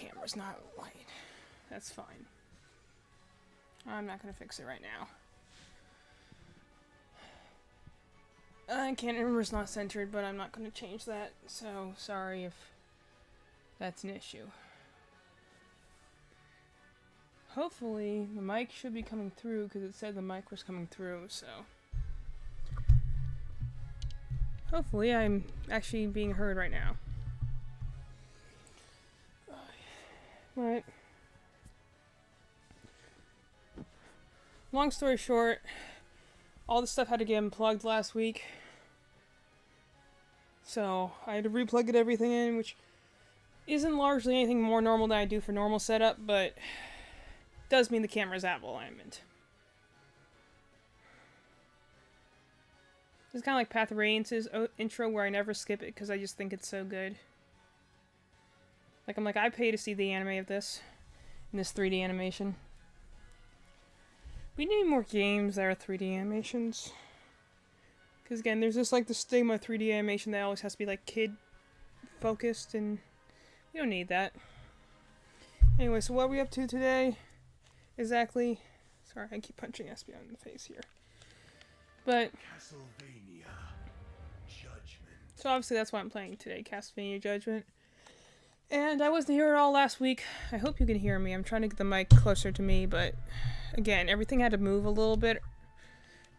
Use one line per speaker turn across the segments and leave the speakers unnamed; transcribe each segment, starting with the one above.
camera's not light. That's fine. I'm not gonna fix it right now. Camera's not centered, but I'm not gonna change that, so sorry if that's an issue. Hopefully, the mic should be coming through, because it said the mic was coming through, so... Hopefully, I'm actually being heard right now. But... long story short, all the stuff had to get unplugged last week. So, I had to replug it everything in, which isn't largely anything more normal than I do for normal setup, but does mean the camera's out of alignment. It's kind of like Path of Radiance's intro, where I never skip it because I just think it's so good. Like, I pay to see the anime of this, in this 3D animation. We need more games that are 3D animations. Because again, there's just like the stigma of 3D animation that always has to be like kid-focused, and we don't need that. Anyway, so what are we up to today? Exactly. Sorry, I keep punching SB in the face here. But
Castlevania Judgment.
So obviously that's why I'm playing today, Castlevania Judgment. And I wasn't here at all last week. I hope you can hear me. I'm trying to get the mic closer to me, but again, everything had to move a little bit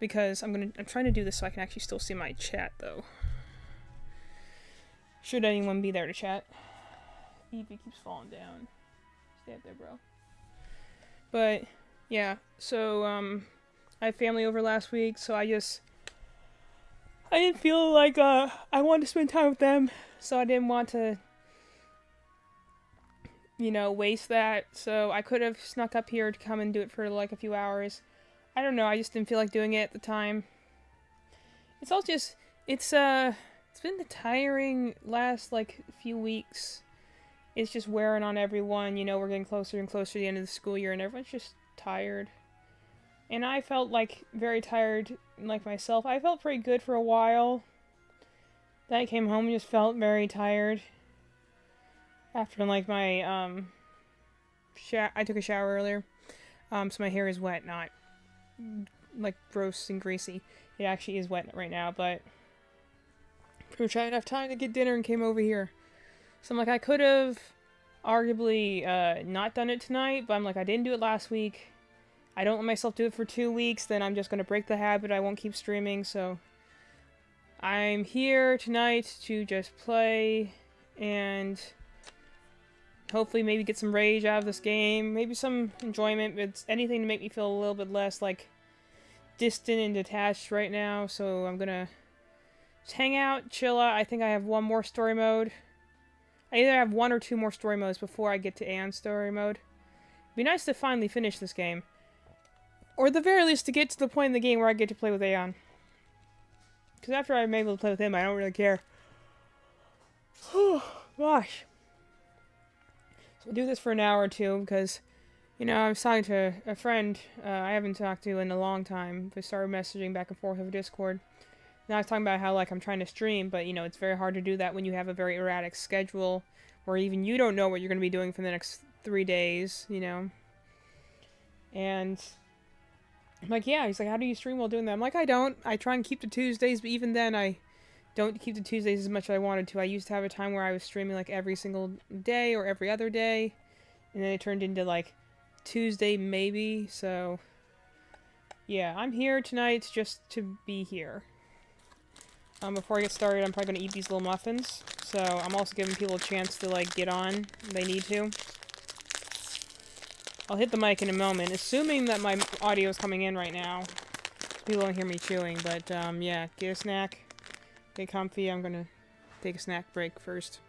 because I'm trying to do this so I can actually still see my chat though. Should anyone be there to chat? Evie keeps falling down. Stay up there, bro. But yeah, so I had family over last week, so I didn't feel like I wanted to spend time with them, so I didn't want to, you know, waste that. So I could have snuck up here to come and do it for like a few hours. I don't know, I just didn't feel like doing it at the time. It's all just, it's been the tiring last like few weeks. It's just wearing on everyone, you know, we're getting closer and closer to the end of the school year and everyone's just tired. And I felt like very tired, like myself. I felt pretty good for a while. Then I came home and just felt very tired. After like my, I took a shower earlier. So my hair is wet, not like gross and greasy. It actually is wet right now, but pretty much I had enough time to get dinner and came over here. So I'm like, I could have arguably not done it tonight, but I'm like, I didn't do it last week. I don't let myself do it for 2 weeks, then I'm just going to break the habit. I won't keep streaming, so I'm here tonight to just play and hopefully maybe get some rage out of this game, maybe some enjoyment, but anything to make me feel a little bit less like distant and detached right now. So I'm going to just hang out, chill out. I think I have one more story mode. I either have 1 or 2 more story modes before I get to Aeon's story mode. It'd be nice to finally finish this game. Or at the very least to get to the point in the game where I get to play with Aeon. Because after I'm able to play with him, I don't really care. Gosh. So we'll do this for an hour or two because, you know, I was talking to a friend I haven't talked to in a long time. We started messaging back and forth over Discord. Now I was talking about how, like, I'm trying to stream, but, you know, it's very hard to do that when you have a very erratic schedule where even you don't know what you're going to be doing for the next 3 days, you know. And I'm like, yeah. He's like, how do you stream while doing that? I'm like, I don't. I try and keep to Tuesdays, but even then I don't keep to Tuesdays as much as I wanted to. I used to have a time where I was streaming, like, every single day or every other day. And then it turned into, like, Tuesday maybe. So, yeah, I'm here tonight just to be here. Before I get started, I'm probably going to eat these little muffins. So, I'm also giving people a chance to, like, get on if they need to. I'll hit the mic in a moment, assuming that my audio is coming in right now. People don't hear me chewing, but, yeah, get a snack, get comfy. I'm gonna take a snack break first.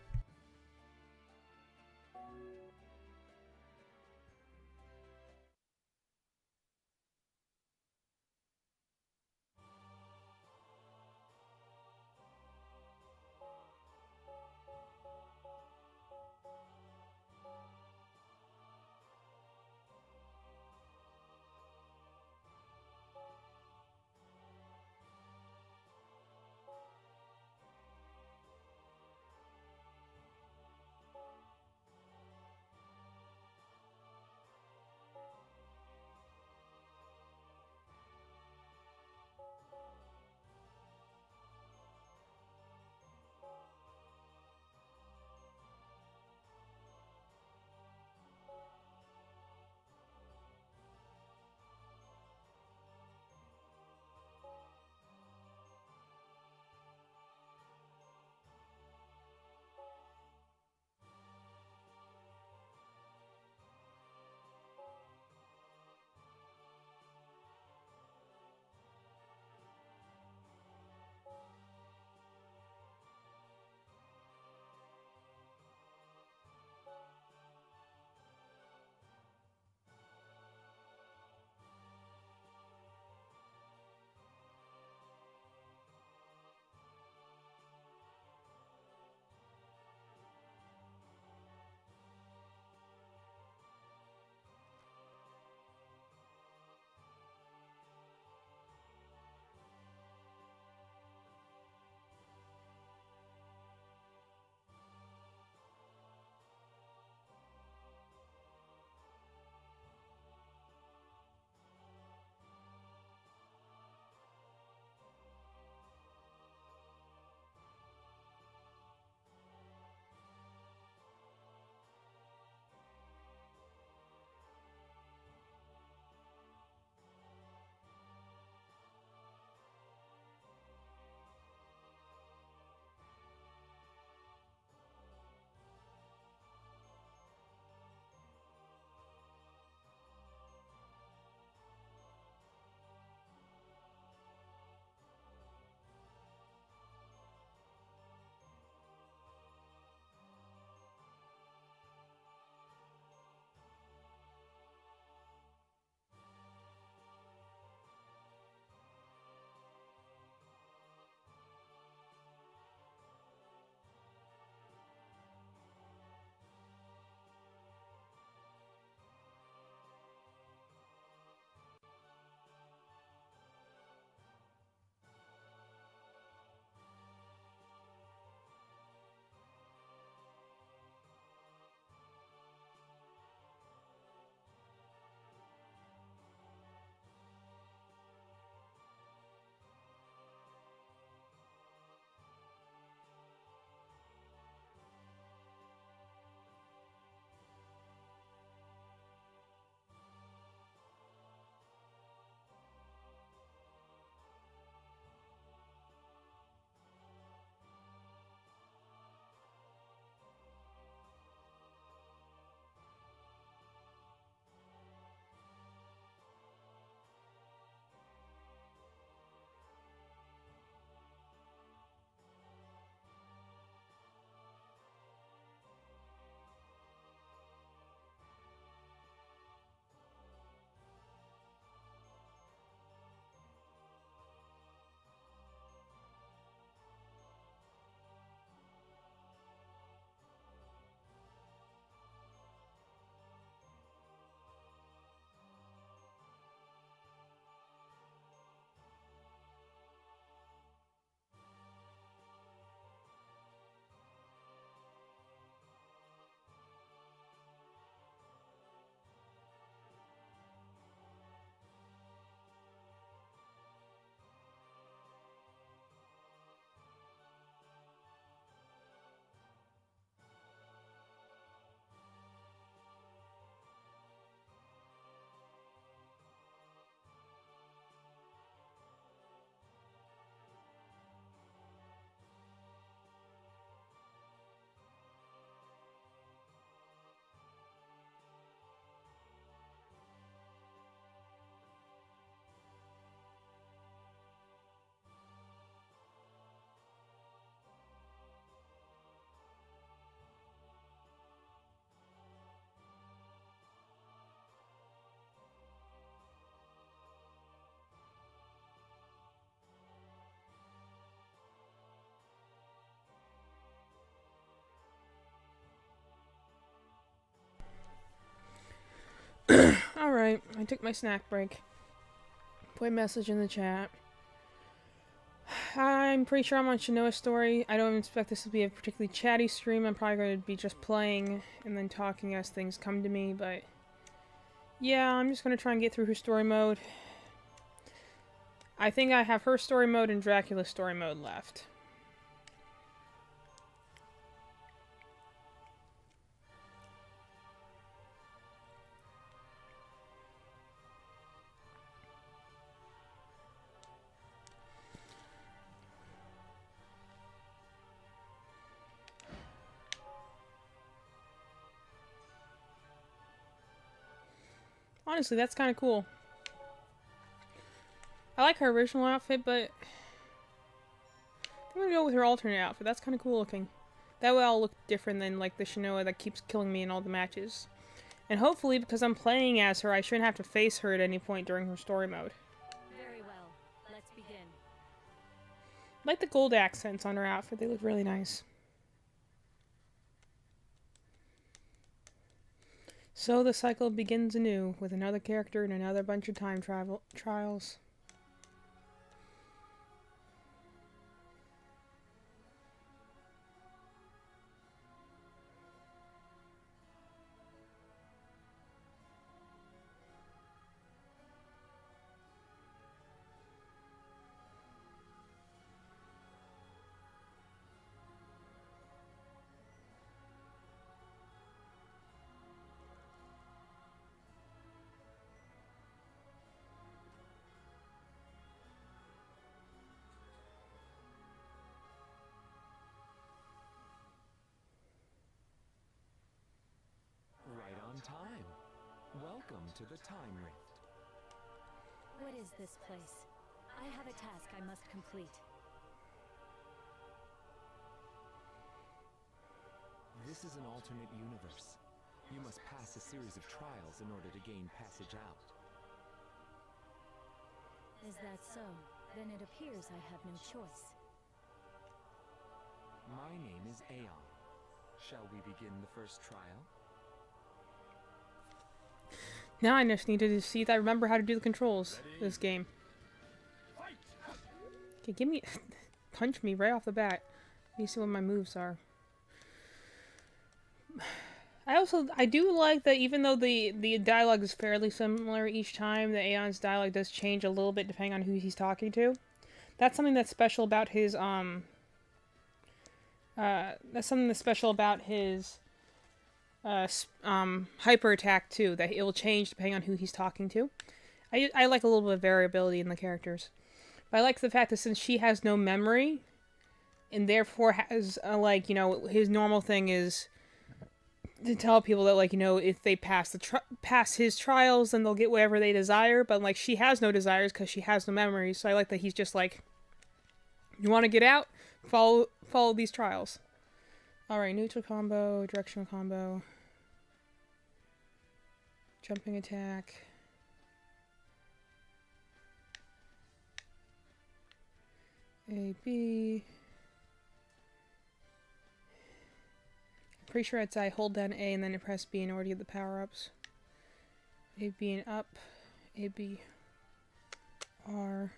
Alright, I took my snack break. Put a message in the chat. I'm pretty sure I'm on Shinoa's story. I don't expect this to be a particularly chatty stream. I'm probably going to be just playing and then talking as things come to me, but yeah, I'm just going to try and get through her story mode. I think I have her story mode and Dracula's story mode left. Honestly, that's kind of cool. I like her original outfit, but I'm gonna go with her alternate outfit. That's kind of cool looking. That way I'll look different than like the Shinoa that keeps killing me in all the matches. And hopefully, because I'm playing as her, I shouldn't have to face her at any point during her story mode.
Very well. Let's begin.
I like the gold accents on her outfit. They look really nice. So the cycle begins anew, with another character and another bunch of time travel trials.
Right on time. Welcome to the Time Rift.
What is this place? I have a task I must complete.
This is an alternate universe. You must pass a series of trials in order to gain passage out.
Is that so? Then it appears I have no choice.
My name is Aeon. Shall we begin the first trial?
Now I just need to see if I remember how to do the controls for this game. Okay, give me... punch me right off the bat. Let me see what my moves are. I do like that even though the dialogue is fairly similar each time, the Aeon's dialogue does change a little bit depending on who he's talking to. That's something that's special about his, that's something that's special about his... hyper attack too, that it will change depending on who he's talking to. I like a little bit of variability in the characters, but I like the fact that since she has no memory and therefore has like, you know, his normal thing is to tell people that, like, you know, if they pass pass his trials, then they'll get whatever they desire, but like she has no desires because she has no memories. So I like that he's just like, you want to get out, follow these trials. All right, neutral combo, directional combo. Jumping attack. A, B. I'm pretty sure it's I hold down A and then I press B in order to get the power-ups. A, B, and up. A, B. R.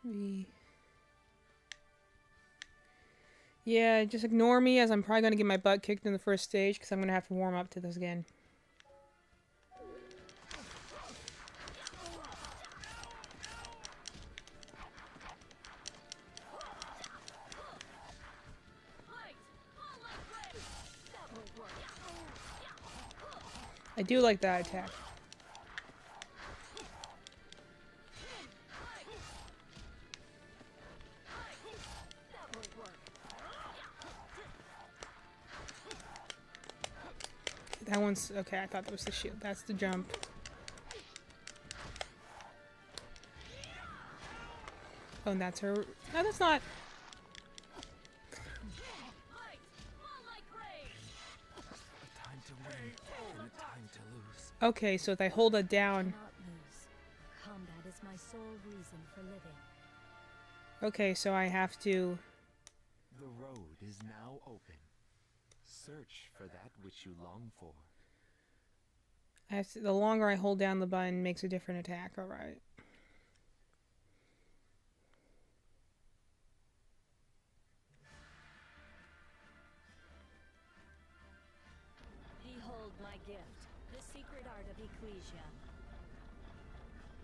B. Yeah, just ignore me as I'm probably going to get my butt kicked in the first stage because I'm going to have to warm up to this again. I do like that attack. That one's... okay, I thought that was the shield. That's the jump. Oh, and that's her... no, that's not...
A time to win and a time to lose.
okay, so if I hold it down...
Not lose. Combat is my sole reason for living.
okay, so I have to...
The road is now open. Search for that which you long for.
I The longer I hold down the button makes a different attack. Alright.
Behold my gift, the secret art of Ecclesia.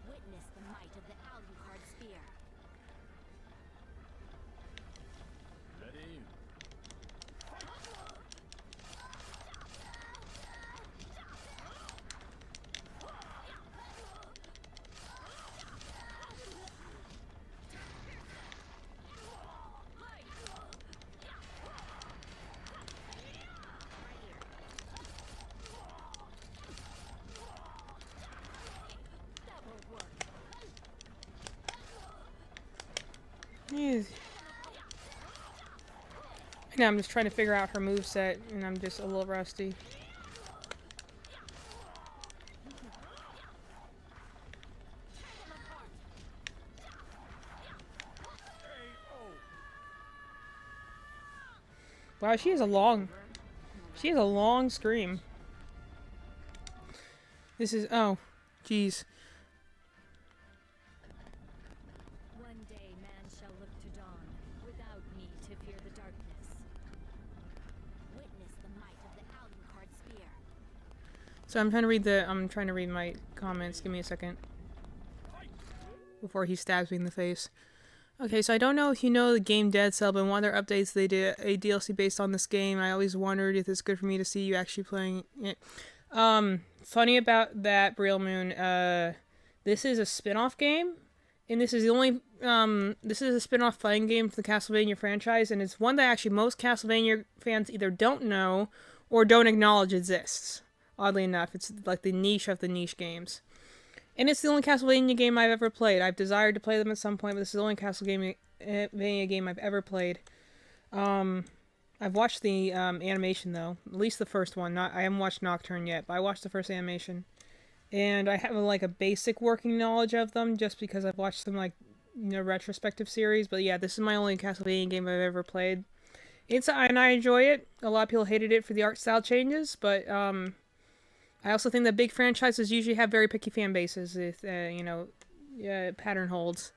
Witness the might of the Alucard spear.
Ready?
Jeez. Now I'm just trying to figure out her moveset, and I'm just a little rusty. Wow, she has a long scream. This is, oh, jeez.
One day man shall look to dawn, without need to fear the darkness. Witness the might of the Alucard spear.
So I'm trying to read my comments. Give me a second. Before he stabs me in the face. Okay, so I don't know if you know the game Dead Cell, but in one of their updates they did a DLC based on this game. I always wondered if it's good for me to see you actually playing it. Funny about that, Briel Moon, this is a spin-off game, and this is the only, this is a spin-off fighting game for the Castlevania franchise, and it's one that actually most Castlevania fans either don't know or don't acknowledge exists. Oddly enough, it's like the niche of the niche games. And it's the only Castlevania game I've ever played. I've desired to play them at some point, but this is the only Castlevania game I've ever played. I've watched the animation, though. At least the first one. I haven't watched Nocturne yet, but I watched the first animation. And I have, like, a basic working knowledge of them, just because I've watched some, like, retrospective series. But yeah, this is my only Castlevania game I've ever played. And I enjoy it. A lot of people hated it for the art style changes, but, I also think that big franchises usually have very picky fan bases if, pattern holds.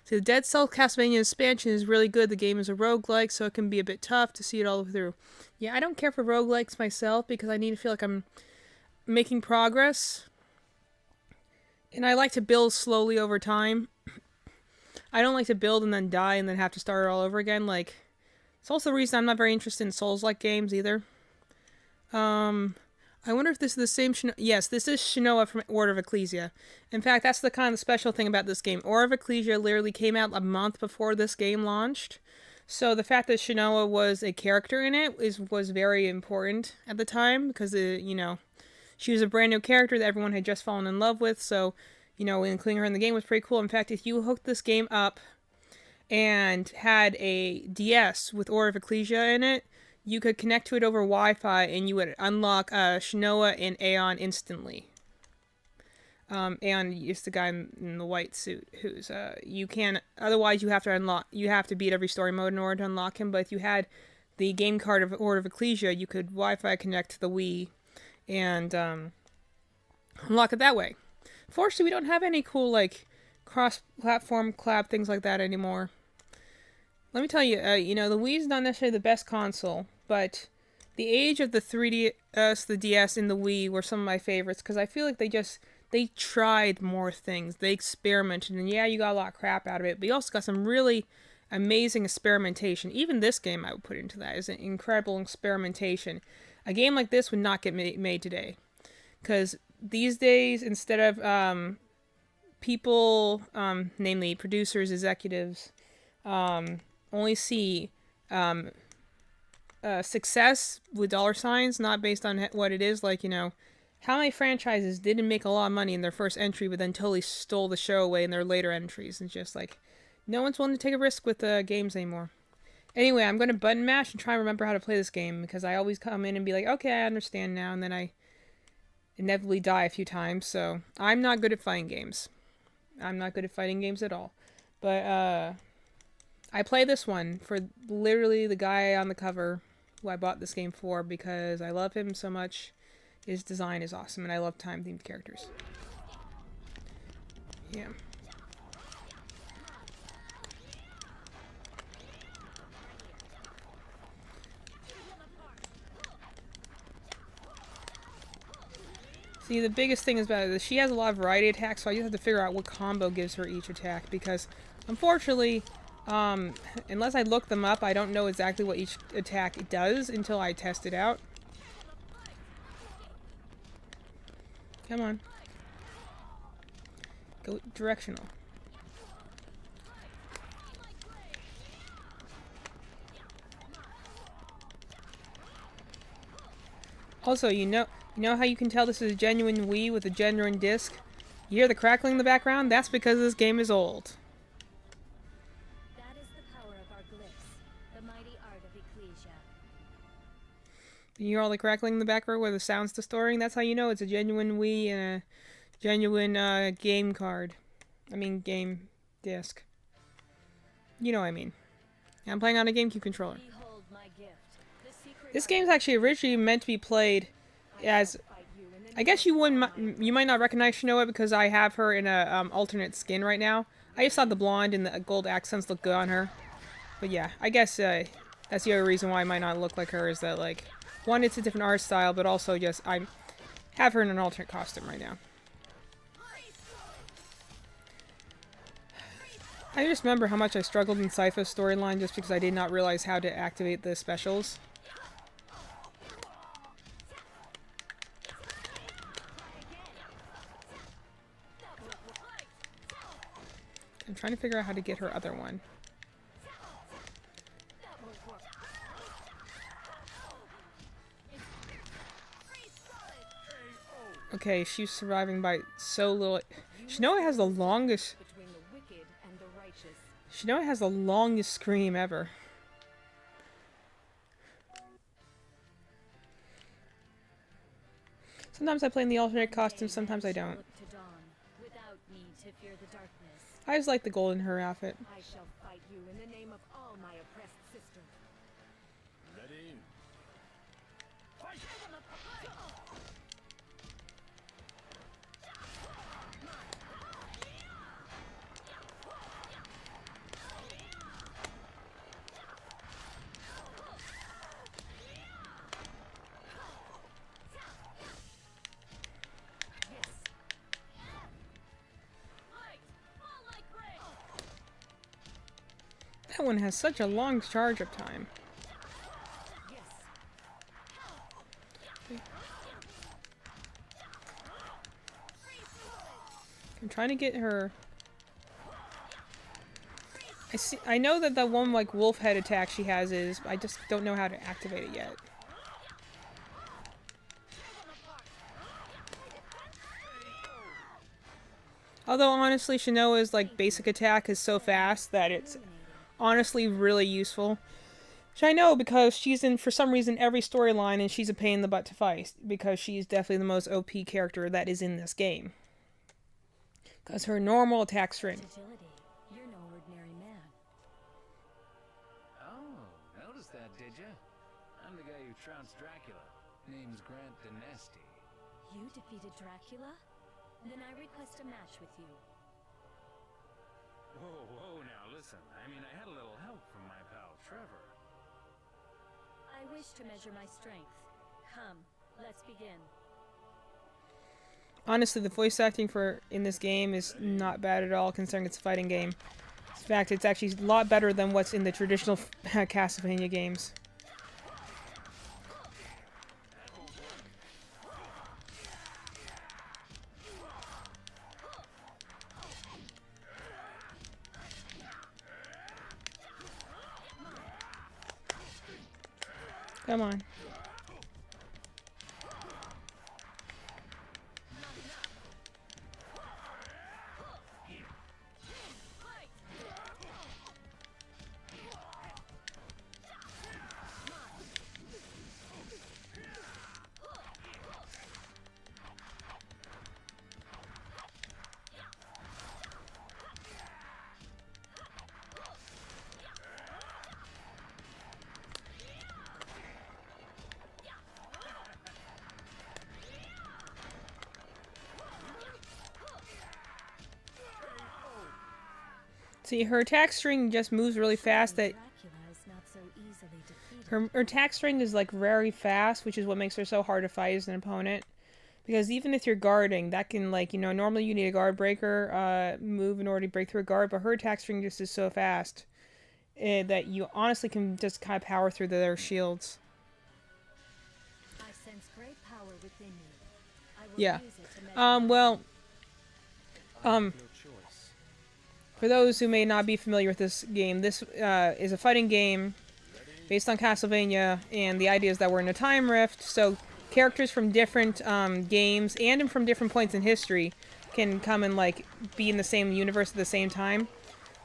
So the Dead Cell Castlevania expansion is really good. The game is a roguelike, so it can be a bit tough to see it all the way through. Yeah, I don't care for roguelikes myself because I need to feel like I'm making progress. And I like to build slowly over time. I don't like to build and then die and then have to start all over again. Like, it's also the reason I'm not very interested in Souls-like games either. I wonder if this is the same yes, this is Shinoa from Order of Ecclesia. In fact, that's the kind of special thing about this game. Order of Ecclesia literally came out a month before this game launched. So the fact that Shinoa was a character in it was very important at the time because, she was a brand new character that everyone had just fallen in love with. So, including her in the game was pretty cool. In fact, if you hooked this game up and had a DS with Order of Ecclesia in it, you could connect to it over Wi-Fi, and you would unlock Shinoa and Aeon instantly. Aeon is the guy in the white suit, who's you can. Otherwise, you have to beat every story mode in order to unlock him. But if you had the game card of Order of Ecclesia, you could Wi-Fi connect to the Wii, and unlock it that way. Fortunately, we don't have any cool cross-platform collab things like that anymore. Let me tell you, the Wii's not necessarily the best console, but the age of the 3DS, the DS, and the Wii were some of my favorites, because I feel like they tried more things. They experimented, and yeah, you got a lot of crap out of it, but you also got some really amazing experimentation. Even this game I would put into that is an incredible experimentation. A game like this would not get made today, because these days, instead of people, namely producers, executives, only see success with dollar signs, not based on what it is. Like, how many franchises didn't make a lot of money in their first entry, but then totally stole the show away in their later entries? And just like, no one's willing to take a risk with games anymore. Anyway, I'm going to button mash and try and remember how to play this game, because I always come in and be like, okay, I understand now, and then I inevitably die a few times. So I'm not good at fighting games. I'm not good at fighting games at all. But I play this one for literally the guy on the cover who I bought this game for, because I love him so much. His design is awesome, and I love time-themed characters. Yeah. See, the biggest thing is about it is she has a lot of variety attacks, so I just have to figure out what combo gives her each attack, because unfortunately, unless I look them up, I don't know exactly what each attack does until I test it out. Come on. Go directional. Also, you know how you can tell this is a genuine Wii with a genuine disc? You hear the crackling in the background? That's because this game is old.
That is the power of our glyphs, the mighty art of Ecclesia.
You hear all the crackling in the background where the sound's distorting? That's how you know it's a genuine Wii and a genuine game card. I mean, game disc. You know what I mean. I'm playing on a GameCube controller.
Behold my gift. The secret
This game's actually originally meant to be played as... I guess you might not recognize Shinoa because I have her in a alternate skin right now. I just thought the blonde and the gold accents look good on her. But yeah, I guess that's the other reason why I might not look like her is that, like, one, it's a different art style, but also just I have her in an alternate costume right now. I just remember how much I struggled in Sypho's storyline just because I did not realize how to activate the specials. I'm trying to figure out how to get her other one. Okay, she's surviving by so little. Shinoa has the longest... Shinoa has the longest scream ever. Sometimes I play in the alternate costume, sometimes I don't. I just like the gold in her outfit.
I shall fight you in the name of all my oppressed sisters.
Ready? Fight!
That one has such a long charge-up time. I'm trying to get her... I know that the one, like, wolf head attack she has is... I just don't know how to activate it yet. Although, honestly, Shinoa's, like, basic attack is so fast that it's honestly really useful. Which I know because she's in, for some reason, every storyline and she's a pain in the butt to fight. Because she's definitely the most OP character that is in this game. Because her normal attack string.
You're no ordinary man.
Oh, noticed that, did ya? I'm the guy who trounced Dracula. Name's Grant Dinesti.
You defeated Dracula? Then I request a match with you.
Whoa, now listen. I mean, I had a little help from my pal Trevor.
I wish to measure my strength. Come, let's begin.
Honestly, the voice acting in this game is not bad at all, considering it's a fighting game. In fact, it's actually a lot better than what's in the traditional Castlevania games. Come on. See, her attack string just moves really fast. That
Dracula is not so easily defeated.
her attack string is like very fast, which is what makes her so hard to fight as an opponent. Because even if you're guarding, that can, like, you know, normally you need a guard breaker move in order to break through a guard, but her attack string just is so fast that you honestly can just kind of power through their shields.
I sense great power within you. I will
Yeah.
use it to measure
For those who may not be familiar with this game, this is a fighting game based on Castlevania, and the idea is that we're in a time rift, so characters from different games and from different points in history can come and like be in the same universe at the same time.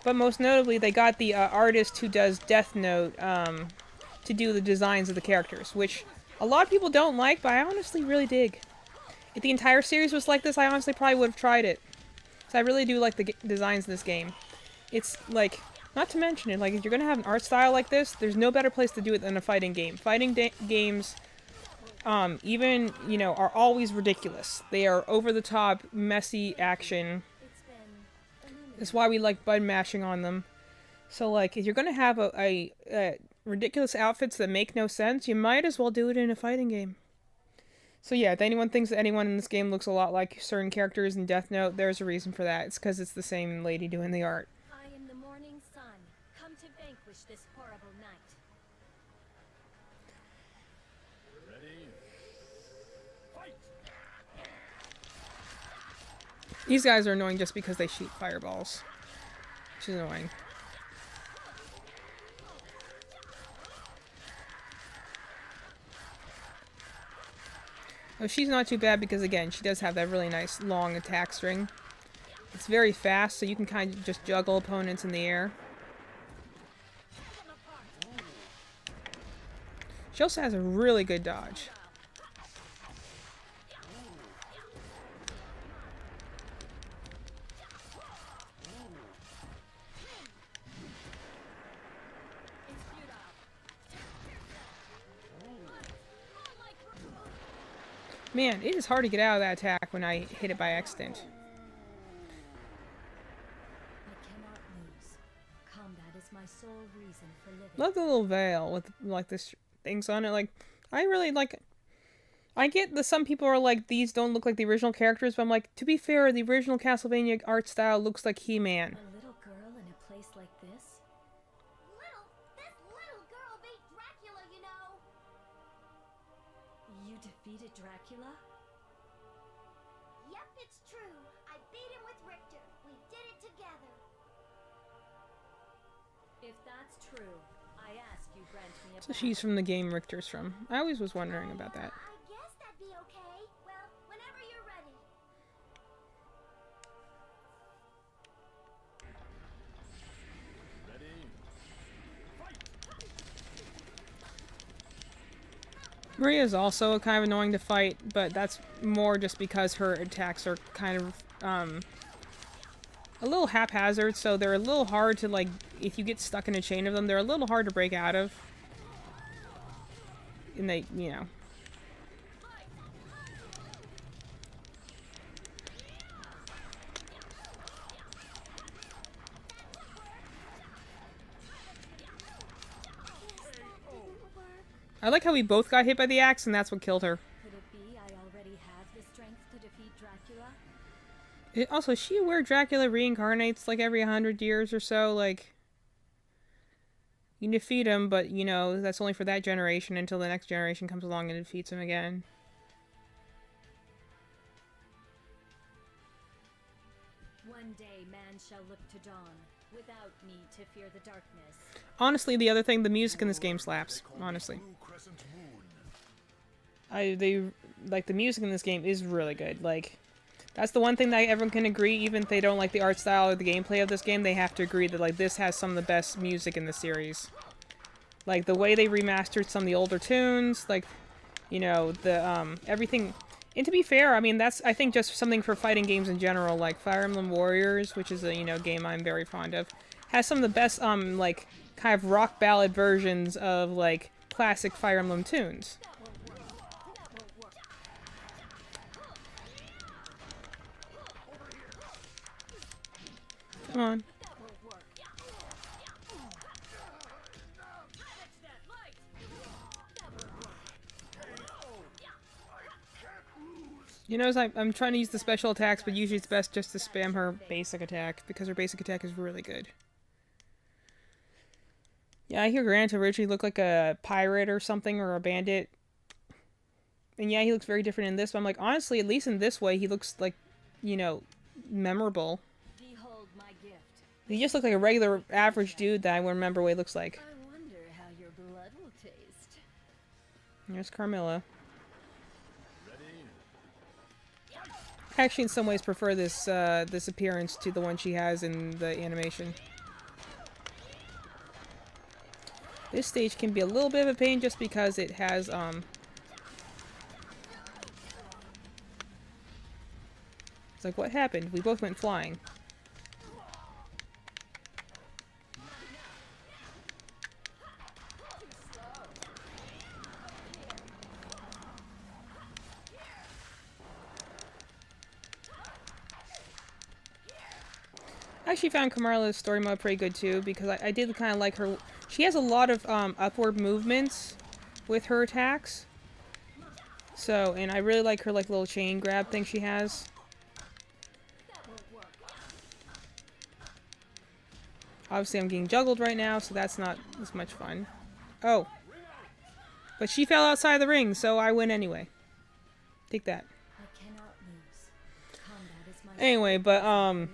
But most notably, they got the artist who does Death Note to do the designs of the characters, which a lot of people don't like, but I honestly really dig. If the entire series was like this, I honestly probably would have tried it. So I really do like the designs in this game. It's like, not to mention it, like if you're gonna have an art style like this, there's no better place to do it than a fighting game. Fighting games, even, you know, are always ridiculous. They are over the top, messy action.
it's been
That's why we like button mashing on them. So like, if you're gonna have a ridiculous outfits that make no sense, you might as well do it in a fighting game. So yeah, if anyone thinks that anyone in this game looks a lot like certain characters in Death Note, there's a reason for that. It's because it's the same lady doing the art.
I am the morning sun, come to vanquish this horrible night.
Ready? Fight!
These guys are annoying just because they shoot fireballs, which is annoying. Oh, she's not too bad because, again, she does have that really nice long attack string. It's very fast, so you can kind of just juggle opponents in the air. She also has a really good dodge. Man, it is hard to get out of that attack when I hit it by accident.
I cannot lose. Combat is my sole reason for living.
Love the little veil with like this things on it. Like, I really like. I get that some people are like, these don't look like the original characters, but I'm like, to be fair, the original Castlevania art style looks like He-Man.
A little girl in a place like this?
This little girl beat Dracula, you know.
You defeated Dracula?
Yep, it's true. I beat him with Richter. We did it together.
If that's true, I ask you grant me a
So she's from the game Richter's from. I always was wondering about that.
I guess that'd be okay. Well, whenever you're ready.
Ready?
Maria's also kind of annoying to fight, but that's more just because her attacks are kind of a little haphazard, so they're a little hard to, like, if you get stuck in a chain of them, they're a little hard to break out of. And they, you know. I like how we both got hit by the axe, and that's what killed her.
Could it be I already have the strength to defeat Dracula?
Also, is she aware Dracula reincarnates like every 100 years or so? Like, you can defeat him, but, you know, that's only for that generation until the next generation comes along and defeats him again.
One day man shall look to dawn, without need to fear the darkness.
Honestly, the other thing, the music in this game slaps. Honestly.
Blue crescent moon.
The music in this game is really good. Like, that's the one thing that everyone can agree, even if they don't like the art style or the gameplay of this game, they have to agree that, like, this has some of the best music in the series. Like, the way they remastered some of the older tunes, like, you know, the, everything. And to be fair, I mean, that's, I think, just something for fighting games in general, like Fire Emblem Warriors, which is a, you know, game I'm very fond of, has some of the best, like, kind of rock ballad versions of, like, classic Fire Emblem tunes. Come on. You know, I'm trying to use the special attacks, but usually it's best just to spam her basic attack, because her basic attack is really good. Yeah, I hear Grant originally looked like a pirate or something, or a bandit. And yeah, he looks very different in this, but I'm like, honestly, at least in this way, he looks like, you know, memorable.
Behold my gift.
He just looks like a regular, average dude that I would remember what he looks like.
I wonder how your blood will taste.
There's Carmilla.
Ready?
I actually, in some ways, prefer this this appearance to the one she has in the animation. This stage can be a little bit of a pain just because it has, It's like, what happened? We both went flying. I actually found Kamala's story mode pretty good too, because I did kind of like her. She has a lot of upward movements with her attacks. So, and I really like her like little chain grab thing she has. Obviously I'm getting juggled right now, so that's not as much fun. Oh. But she fell outside the ring, so I win anyway. Take that.
I cannot lose. Combat is my
Anyway, but
living.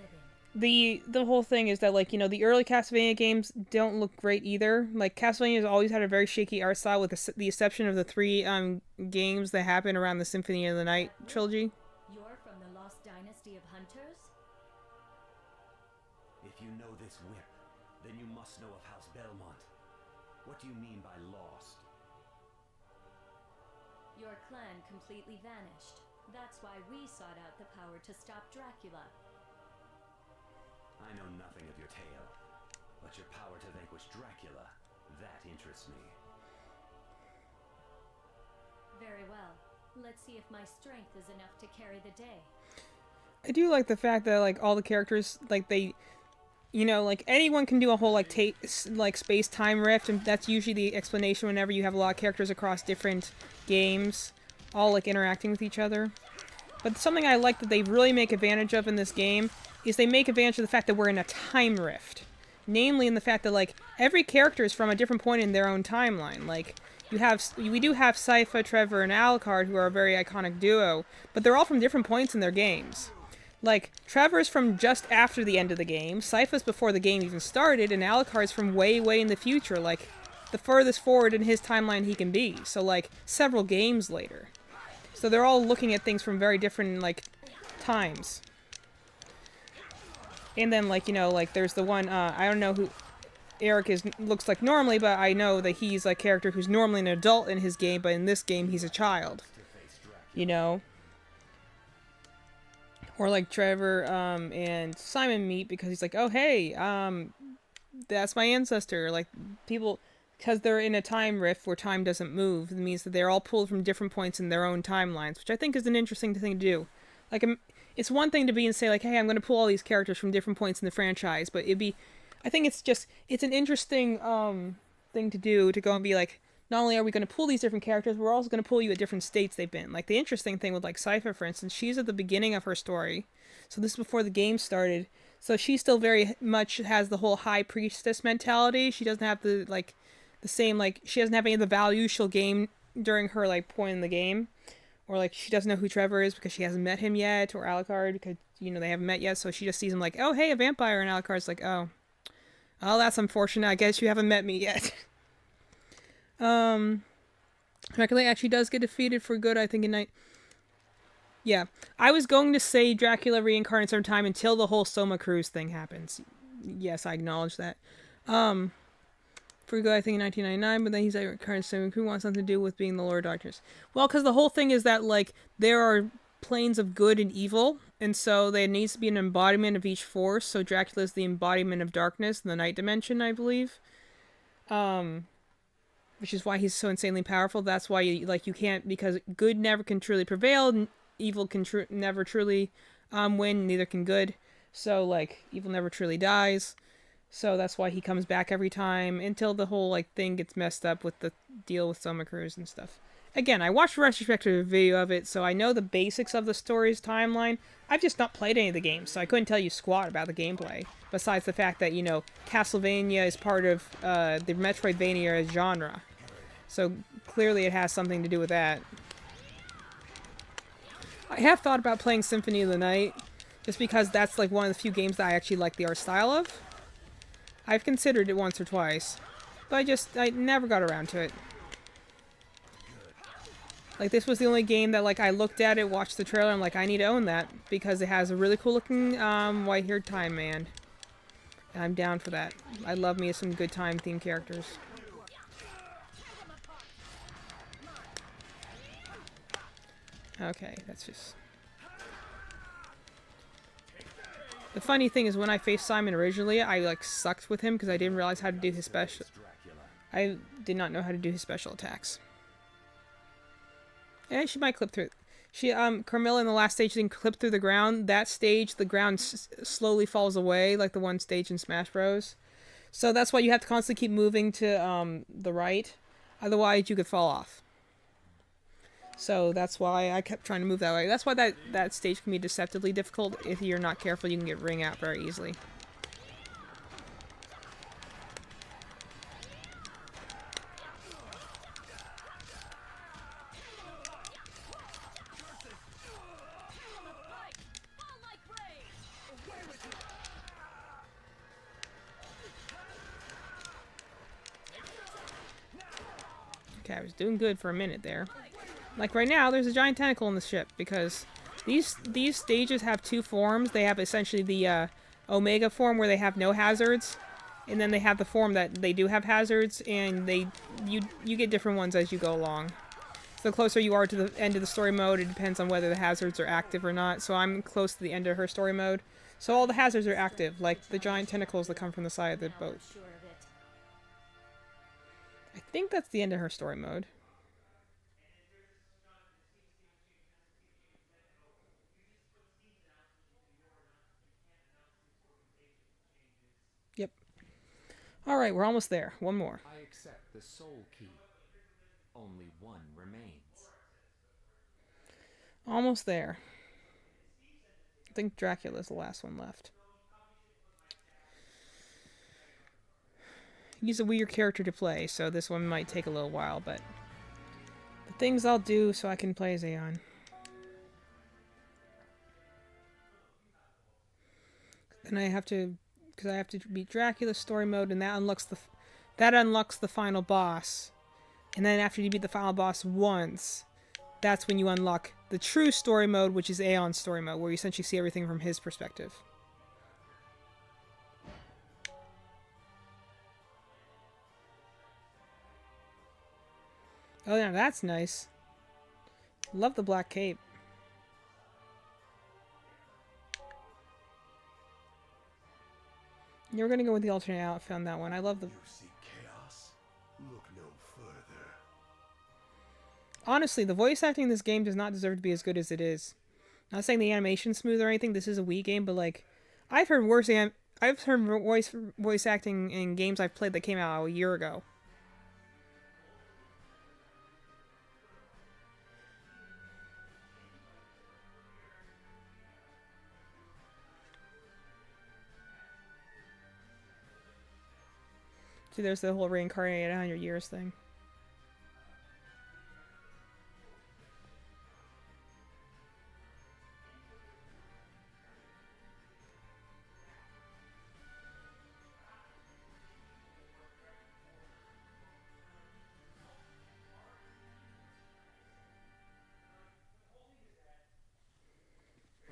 the whole thing is that, like, you know, the early Castlevania games don't look great either. Like, Castlevania has always had a very shaky art style, with the exception of the 3 games that happened around the Symphony of the Night trilogy.
You're from the lost dynasty of hunters?
If you know this whip, then you must know of House Belmont. What do you mean by lost?
Your clan completely vanished. That's why we sought out the power to stop Dracula.
I know nothing of your tale, but your power to vanquish Dracula, that interests me.
Very well. Let's see if my strength is enough to carry the day.
I do like the fact that, like, all the characters, like, they, you know, like, anyone can do a whole, like, like space-time rift, and that's usually the explanation whenever you have a lot of characters across different games, all, like, interacting with each other. But something I like that they really make advantage of in this game is they make advantage of the fact that we're in a time rift. Namely in the fact that, like, every character is from a different point in their own timeline. Like, we do have Sypha, Trevor, and Alucard, who are a very iconic duo, but they're all from different points in their games. Like, Trevor's from just after the end of the game, Sypha's before the game even started, and Alucard's from way, way in the future, like, the furthest forward in his timeline he can be. So, like, several games later. So they're all looking at things from very different, like, times. And then, like, you know, like, there's the one, I don't know who Eric looks like normally, but I know that he's a character who's normally an adult in his game, but in this game he's a child. You know? Or like Trevor and Simon meet because he's like, oh hey, that's my ancestor. Like, people, because they're in a time rift where time doesn't move, it means that they're all pulled from different points in their own timelines, which I think is an interesting thing to do. Like, it's one thing to be and say, like, hey, I'm going to pull all these characters from different points in the franchise, but I think it's an interesting thing to do, to go and be like, not only are we going to pull these different characters, we're also going to pull you at different states they've been. Like, the interesting thing with, like, Sypha, for instance, she's at the beginning of her story. So this is before the game started. So she still very much has the whole high priestess mentality. She doesn't have the same, like, she doesn't have any of the values she'll gain during her, like, point in the game. Or, like, she doesn't know who Trevor is because she hasn't met him yet, or Alucard because, you know, they haven't met yet. So she just sees him like, oh, hey, a vampire. And Alucard's like, oh, that's unfortunate. I guess you haven't met me yet. Dracula actually does get defeated for good, I think, in night. Yeah. I was going to say Dracula reincarnates over time until the whole Soma Cruz thing happens. Yes, I acknowledge that. For good, I think, in 1999, but then he's like, reincarnates, who wants something to do with being the Lord of Darkness? Well, because the whole thing is that, like, there are planes of good and evil, and so there needs to be an embodiment of each force, so Dracula is the embodiment of darkness in the night dimension, I believe. Which is why he's so insanely powerful. That's why you can't, because good never can truly prevail, evil can never truly win, neither can good. So, like, evil never truly dies. So that's why he comes back every time, until the whole, like, thing gets messed up with the deal with Soma Cruz and stuff. Again, I watched a retrospective video of it, so I know the basics of the story's timeline. I've just not played any of the games, so I couldn't tell you squat about the gameplay. Besides the fact that, you know, Castlevania is part of the Metroidvania genre. So clearly it has something to do with that. I have thought about playing Symphony of the Night, just because that's like one of the few games that I actually like the art style of. I've considered it once or twice, but I never got around to it. Like, this was the only game that, like, I looked at it, watched the trailer, and I'm like, I need to own that, because it has a really cool-looking, white-haired time man. And I'm down for that. I love me some good time-themed characters. Okay, that's just... The funny thing is, when I faced Simon originally, I, like, sucked with him, because I didn't realize how to do his special... I did not know how to do his special attacks. Yeah, she might clip through. Carmilla in the last stage didn't clip through the ground. That stage, the ground slowly falls away, like the one stage in Smash Bros. So that's why you have to constantly keep moving to the right. Otherwise, you could fall off. So that's why I kept trying to move that way. That's why that stage can be deceptively difficult. If you're not careful, you can get ring out very easily. Okay, I was doing good for a minute there. Like right now, there's a giant tentacle in the ship because these stages have two forms. They have essentially the Omega form where they have no hazards, and then they have the form that they do have hazards, and you get different ones as you go along. So the closer you are to the end of the story mode, it depends on whether the hazards are active or not. So I'm close to the end of her story mode. So all the hazards are active, like the giant tentacles that come from the side of the boat. I think that's the end of her story mode. Yep. Alright, we're almost there. One more.
I accept the soul key. Only one remains.
Almost there. I think Dracula's the last one left. He's a weird character to play, so this one might take a little while, but the things I'll do so I can play as Aeon. Then I have to, because I have to beat Dracula's story mode, and that unlocks the final boss. And then after you beat the final boss once, that's when you unlock the true story mode, which is Aeon's story mode, where you essentially see everything from his perspective. Oh yeah, that's nice. Love the black cape. You're gonna go with the alternate outfit on that one. I love the...
You seek chaos? Look no further.
Honestly, the voice acting in this game does not deserve to be as good as it is. Not saying the animation's smooth or anything. This is a Wii game, but like, I've heard voice acting in games I've played that came out a year ago. See, there's the whole reincarnated 100 years thing.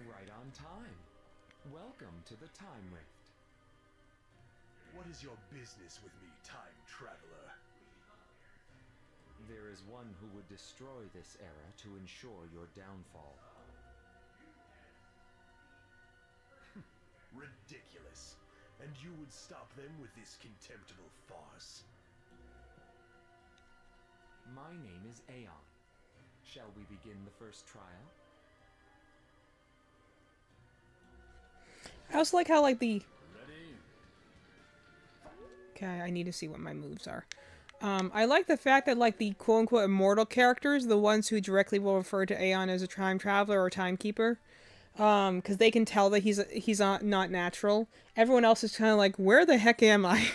Right on time. Welcome to the Time Rift.
What is your business with me, time traveler?
There is one who would destroy this era to ensure your downfall.
Ridiculous. And you would stop them with this contemptible farce?
My name is Aeon. Shall we begin the first trial?
I also like how, like, the...
Ready?
Okay, I need to see what my moves are. I like the fact that like the quote-unquote immortal characters, the ones who directly will refer to Aeon as a time traveler or timekeeper, because they can tell that he's not natural. Everyone else is kind of like, where the heck am I?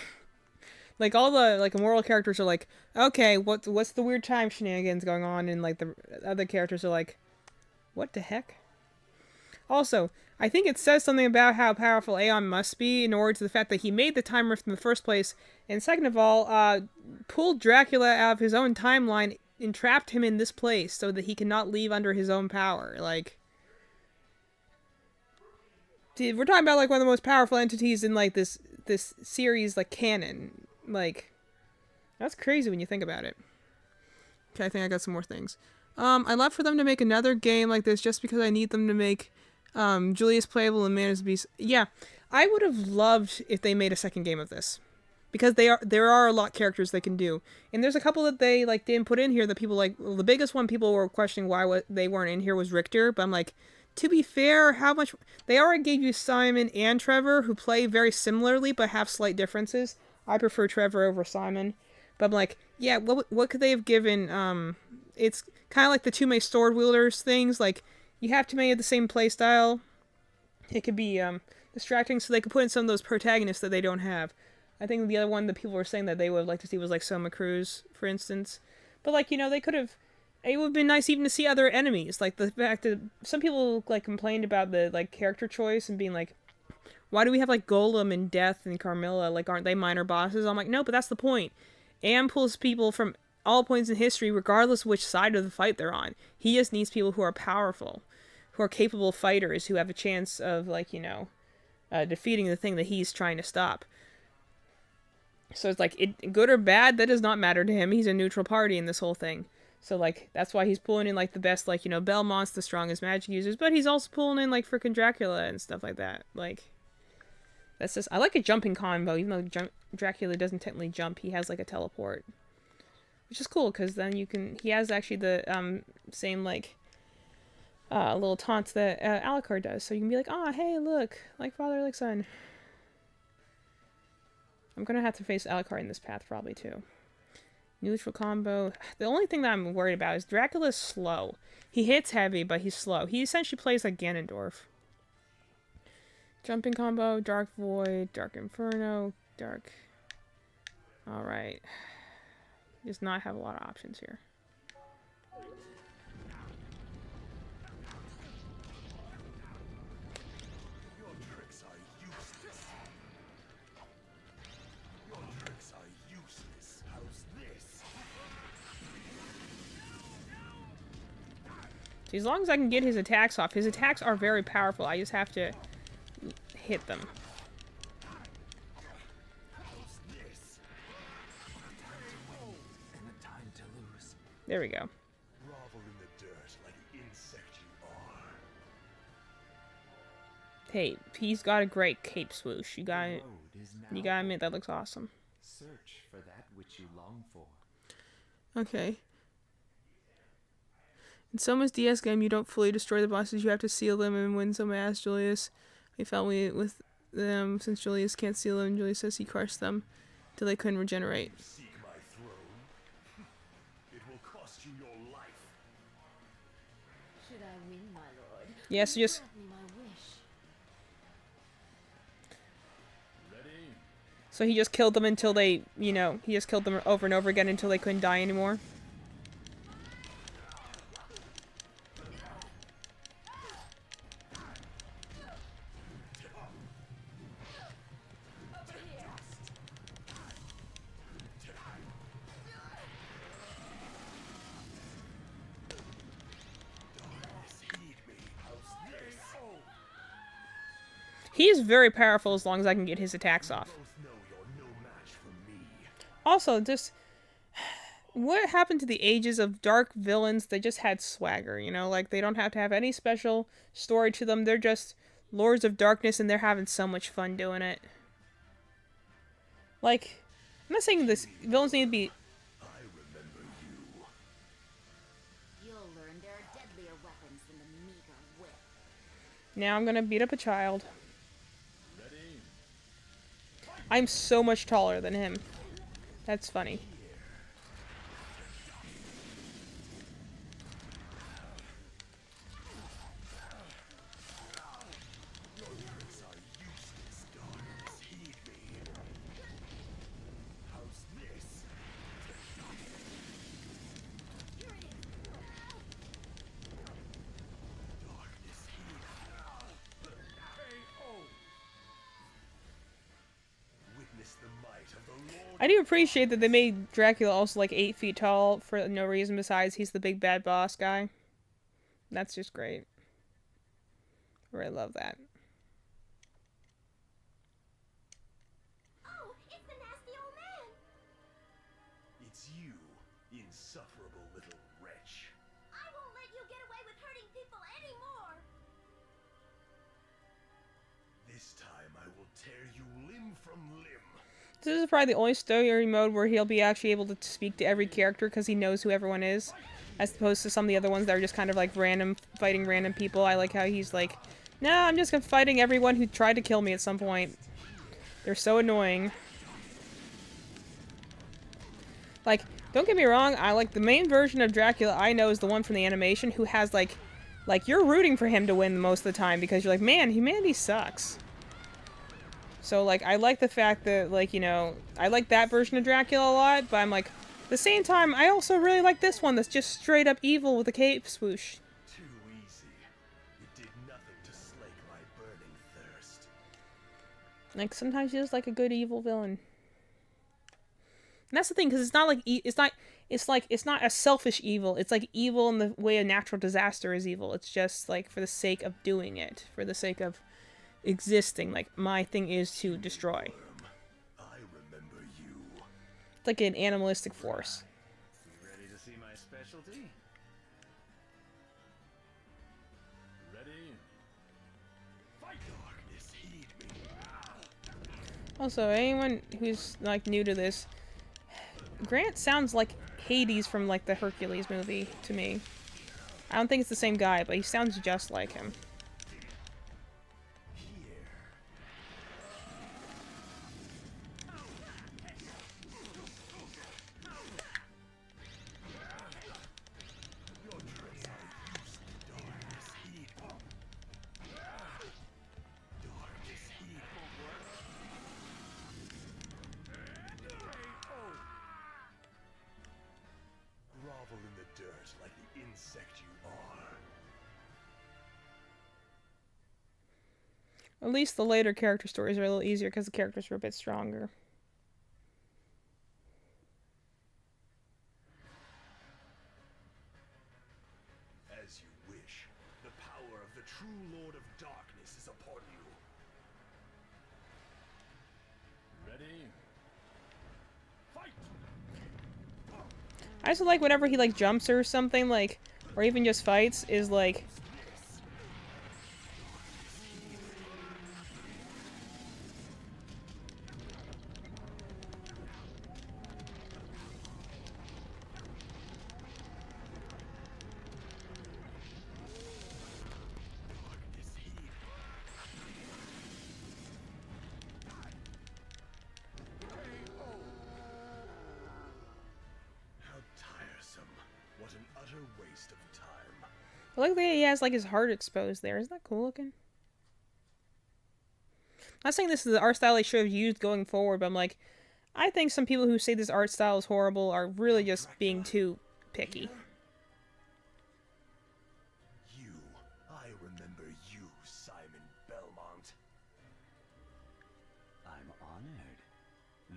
Like all the like immortal characters are like, okay, what's the weird time shenanigans going on, and like the other characters are like, what the heck? Also, I think it says something about how powerful Aeon must be in order to the fact that he made the time rift in the first place, and second of all, pulled Dracula out of his own timeline and trapped him in this place so that he cannot leave under his own power. Like, dude, we're talking about like one of the most powerful entities in like this series, like canon. Like, that's crazy when you think about it. Okay, I think I got some more things. I'd love for them to make another game like this just because I need them to make Julius playable and Man is Beast. Yeah, I would have loved if they made a second game of this. Because there are a lot of characters they can do. And there's a couple that they like didn't put in here that people like. Well, the biggest one people were questioning why they weren't in here was Richter. But I'm like, to be fair, how much... They already gave you Simon and Trevor, who play very similarly but have slight differences. I prefer Trevor over Simon. But I'm like, yeah, what could they have given... It's kind of like the two-May sword wielders things. Like, you have to make the same play style. It could be distracting, so they could put in some of those protagonists that they don't have. I think the other one that people were saying that they would like to see was like Soma Cruz, for instance. But like, you know, they could have... It would have been nice even to see other enemies. Like the fact that some people like complained about the like character choice and being like, why do we have like Golem and Death and Carmilla? Like, aren't they minor bosses? I'm like, no, but that's the point. Am pulls people from all points in history, regardless of which side of the fight they're on. He just needs people who are powerful, who are capable fighters, who have a chance of like, you know, defeating the thing that he's trying to stop. So it's like, good or bad, that does not matter to him. He's a neutral party in this whole thing. So like, that's why he's pulling in like the best, like, you know, Belmont's the strongest magic users, but he's also pulling in like freaking Dracula and stuff like that. Like, that's just, I like a jumping combo, even though Dracula doesn't technically jump, he has like a teleport. Which is cool, because then you can, he has actually the same like, little taunts that Alucard does. So you can be like, oh, hey, look, like father, like son. I'm gonna have to face Alucard in this path probably too. Neutral combo. The only thing that I'm worried about is Dracula's slow. He hits heavy, but he's slow. He essentially plays like Ganondorf. Jumping combo, Dark Void, Dark Inferno, Dark... Alright. Does not have a lot of options here.
Your tricks are useless. Your tricks are useless. How's this?
So as long as I can get his attacks off, his attacks are very powerful. I just have to hit them. There we go.
Grovel in the dirt like the insect you are.
Hey, he's got a great cape swoosh. You gotta admit, that looks awesome.
Search for that which you long for.
Okay. In Soma's DS game, you don't fully destroy the bosses. You have to seal them, and when Soma asked Julius, he felt with them since Julius can't seal them. Julius says he crushed them till they couldn't regenerate.
Seek my throne. It will cost you your life.
Should I win, my lord?
Yeah, so just...
Grant me my wish.
So he just killed them until they, you know, he just killed them over and over again until they couldn't die anymore. He is very powerful as long as I can get his attacks off.
Both know you're no match for me.
Also, just... What happened to the ages of dark villains that just had swagger, you know? Like, they don't have to have any special story to them. They're just lords of darkness and they're having so much fun doing it. Like, I'm not saying this villains need to be...
I remember you.
You'll learn there are deadlier weapons than the meager whip.
Now I'm gonna beat up a child. I'm so much taller than him. That's funny. I do appreciate that they made Dracula also like 8 feet tall for no reason besides he's the big bad boss guy. That's just great. I really love that.
Oh, it's the nasty old man!
It's you, insufferable little wretch.
I won't let you get away with hurting people anymore!
This time I will tear you limb from limb.
This is probably the only story mode where he'll be actually able to speak to every character because he knows who everyone is. As opposed to some of the other ones that are just kind of like random, fighting random people. I like how he's like, no, I'm just fighting everyone who tried to kill me at some point. They're so annoying. Like, don't get me wrong, I like the main version of Dracula I know is the one from the animation who has like you're rooting for him to win most of the time because you're like, man, humanity sucks. So, like, I like the fact that, like, you know, I like that version of Dracula a lot, but I'm like, at the same time, I also really like this one that's just straight up evil with a cape swoosh.
Too easy. It did nothing to slake my burning thirst.
Like, sometimes you just like a good evil villain. And that's the thing, because it's not like, it's not a selfish evil. It's like evil in the way a natural disaster is evil. It's just, like, for the sake of doing it. For the sake of existing. Like, my thing is to destroy.
I remember you.
It's like an animalistic force.
You ready to see my specialty? Ready?
Fight! Darkness, heed me.
Also, anyone who's, like, new to this, Grant sounds like Hades from, like, the Hercules movie to me. I don't think it's the same guy, but he sounds just like him.
Grovel in the dirt like the insect you are.
At least the later character stories are a little easier because the characters were a bit stronger.
As you wish. The power of the true Lord of Darkness is upon you.
Ready?
Fight!
I also like whenever he, like, jumps or something, like, or even just fights, is like...
How tiresome. What an utter waste of time.
I like that he has, like, his heart exposed there. Isn't that cool looking? I'm not saying this is the art style they should have used going forward, but I'm like, I think some people who say this art style is horrible are really just being too picky.
You. I remember you, Simon Belmont.
I'm honored,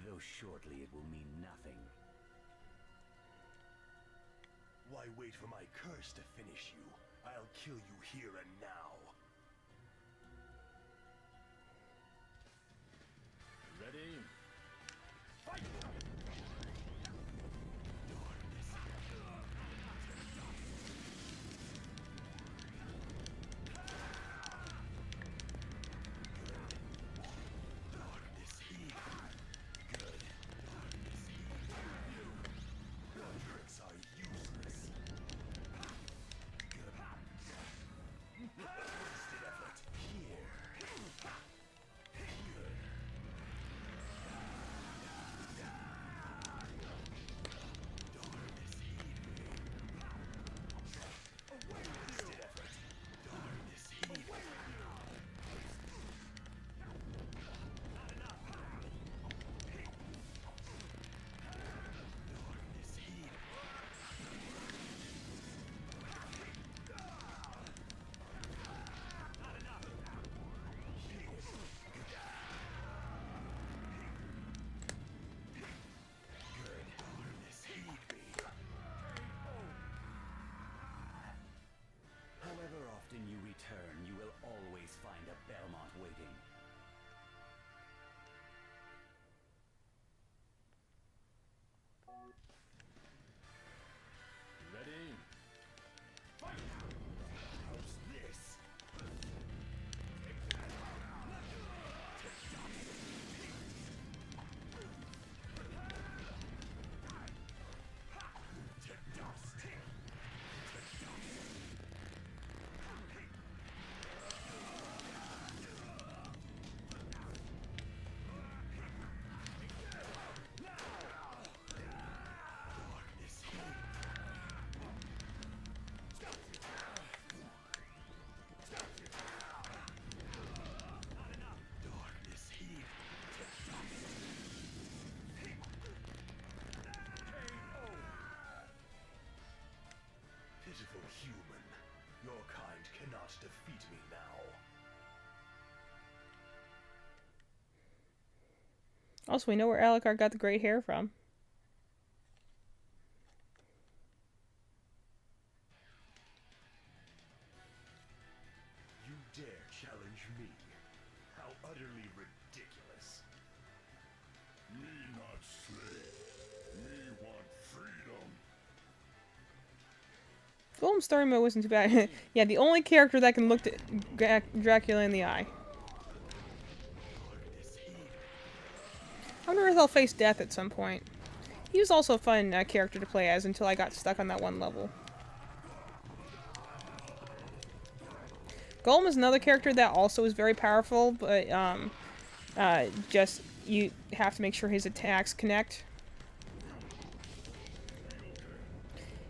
though shortly it will mean nothing.
Why wait for my curse to finish you? I'll kill you here and now.
Ready?
Fight! Darkness, heed. Good. Darkness, heed. Your tricks are useless. Good.
Also, we know where Alucard got the great hair from.
You dare challenge me? How utterly ridiculous. Me not slave. Me want freedom.
Golem's story mode wasn't too bad. Yeah, the only character that can look Dracula in the eye. I wonder if they'll face death at some point. He was also a fun character to play as until I got stuck on that one level. Golem is another character that also is very powerful, but just you have to make sure his attacks connect.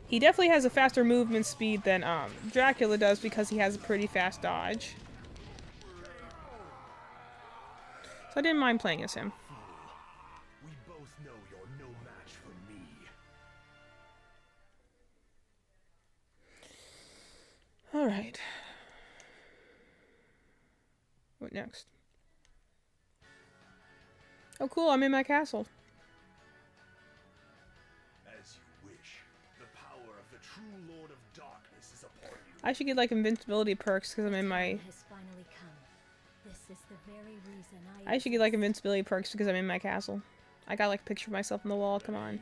He definitely has a faster movement speed than Dracula does because he has a pretty fast dodge. So I didn't mind playing as him.
We both know you're no match for me.
Alright. What next? Oh cool, I'm in my castle.
As you wish. The power of the true Lord of Darkness is upon you.
I should get like invincibility perks because I'm in my...
Has finally come. This is the very reason
I should get like invincibility perks because I'm in my castle. I got like a picture of myself on the wall, come on.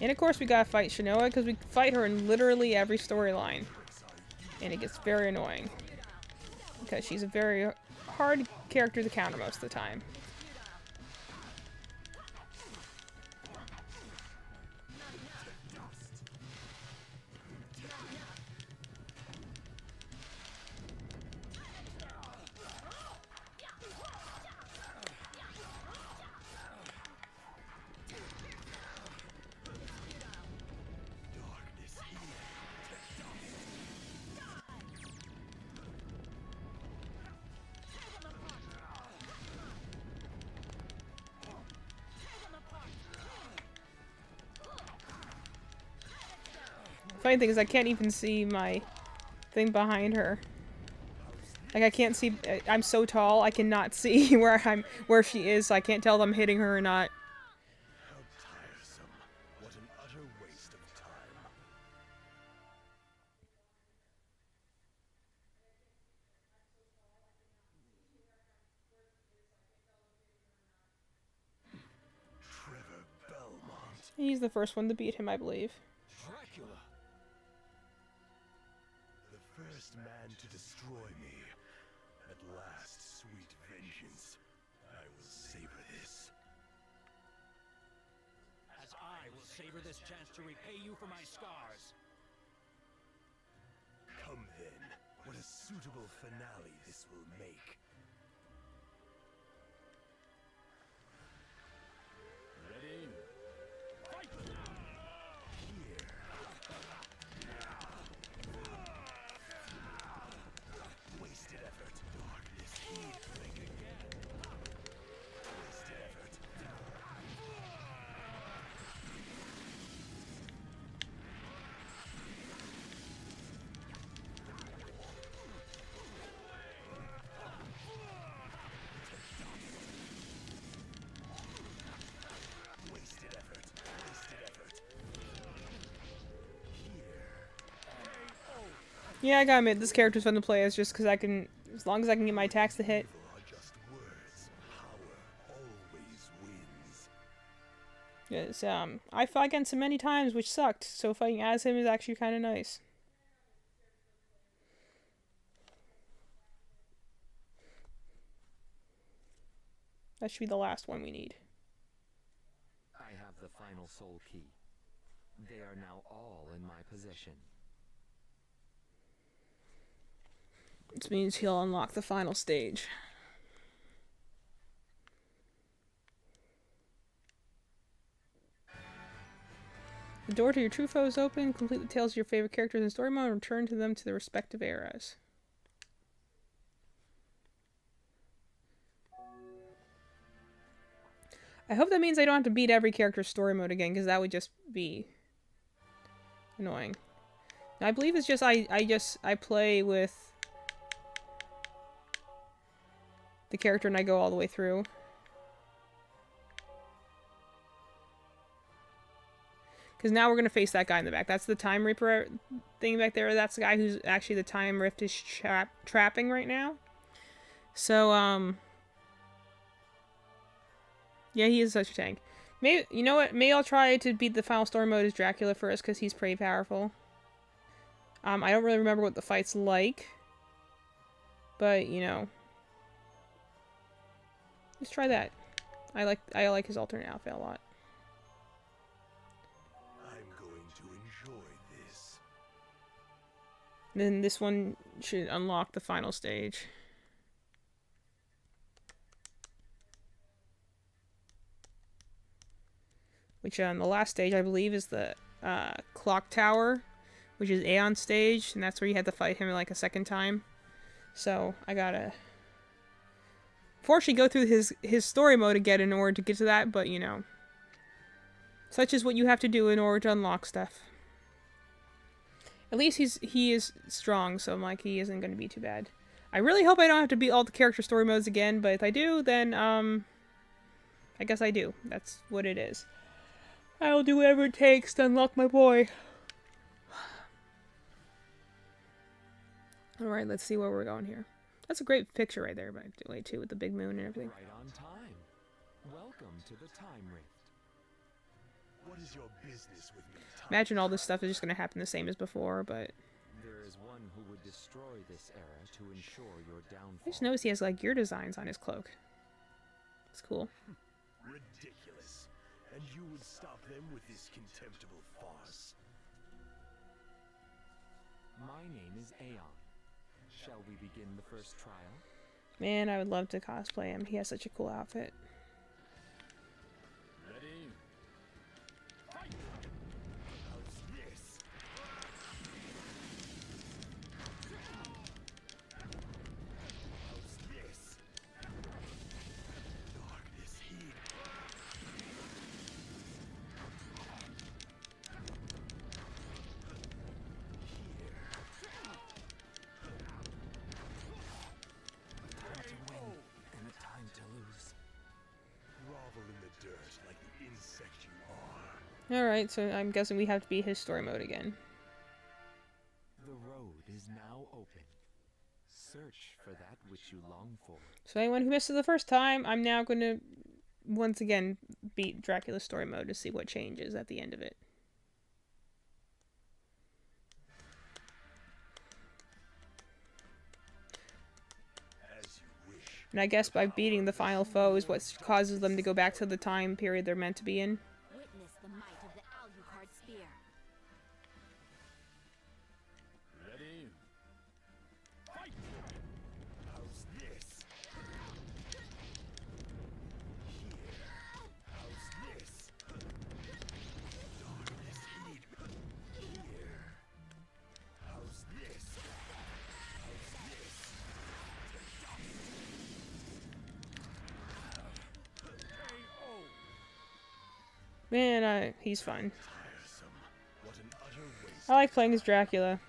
And of course we gotta fight Shinoa because we fight her in literally every storyline. And it gets very annoying. Because she's a very hard character to counter most of the time. Funny thing is I can't even see my thing behind her. Like I can't see, I'm so tall I cannot see where she is, so I can't tell if I'm hitting her or not.
How tiresome. What an utter waste of time. Trevor Belmont.
He's the first one to beat him, I believe.
Dracula. The first man to destroy me. At last, sweet vengeance. I will savor this.
As I will savor this chance to repay you for my scars.
Come then. What a suitable finale this will make.
Ready?
Here. Wasted effort. Darkness heed. Think again. Wasted effort. Wasted effort. Wasted effort.
Yeah, I gotta admit, this character's fun to play as just because I can, as long as I can get my attacks to hit.
Evil are just words. Power always wins.
Yes, I fought against him many times, which sucked, so fighting as him is actually kind of nice. That should be the last one we need.
I have the final soul key. They are now all in my possession.
This means he'll unlock the final stage. The door to your true foe is open. Complete the tales of your favorite characters in story mode and return to them to their respective eras. I hope that means I don't have to beat every character's story mode again, because that would just be annoying. I believe it's just I play with the character and I go all the way through. Because now we're going to face that guy in the back. That's the Time Reaper thing back there. That's the guy who's actually the Time Rift is trapping right now. So, yeah, he is such a tank. Maybe, you know what? Maybe I'll try to beat the final story mode as Dracula first, because he's pretty powerful. I don't really remember what the fight's like. But, you know. Let's try that. I like his alternate outfit a lot.
I'm going to enjoy this.
Then this one should unlock the final stage. Which on the last stage, I believe, is the clock tower, which is Aeon stage, and that's where you had to fight him like a second time. So I gotta fortunately go through his story mode again in order to get to that, but you know, such is what you have to do in order to unlock stuff. At least he is strong, so I'm like, he isn't going to be too bad. I really hope I don't have to beat all the character story modes again, but if I do, then I guess I do. That's what it is. I'll do whatever it takes to unlock my boy. Alright, let's see where we're going here. That's a great picture right there, by the way, too, with the big moon and everything.
Right on time. Welcome to the Time Rift.
What is your business with me, Time?
Imagine all this stuff is just going to happen the same as before, but
There is one who would destroy this era to ensure your downfall.
I just noticed he has, like, gear designs on his cloak. It's cool.
Ridiculous. And you would stop them with this contemptible farce.
My name is Aeon. Shall we begin the first trial?
Man, I would love to cosplay him. He has such a cool outfit.
Ready?
How's this? How's this? Darkness heed.
And a time to lose.
Grovel in the dirt like the insect you are.
Alright, so I'm guessing we have to be his story mode again.
The road is now open. Search for that which you long for.
So anyone who missed it the first time, I'm now going to once again beat Dracula's story mode to see what changes at the end of it.
As you wish.
And I guess by beating the final foe is what causes them to go back to the time period they're meant to be in.
Witness the might of the Alucard spear.
Ready?
How's this? Here. How's this? Darkness heed. Here. How's this? How's this?
Man, he's fun.
Tiresome. What an utter waste.
I like playing as Dracula.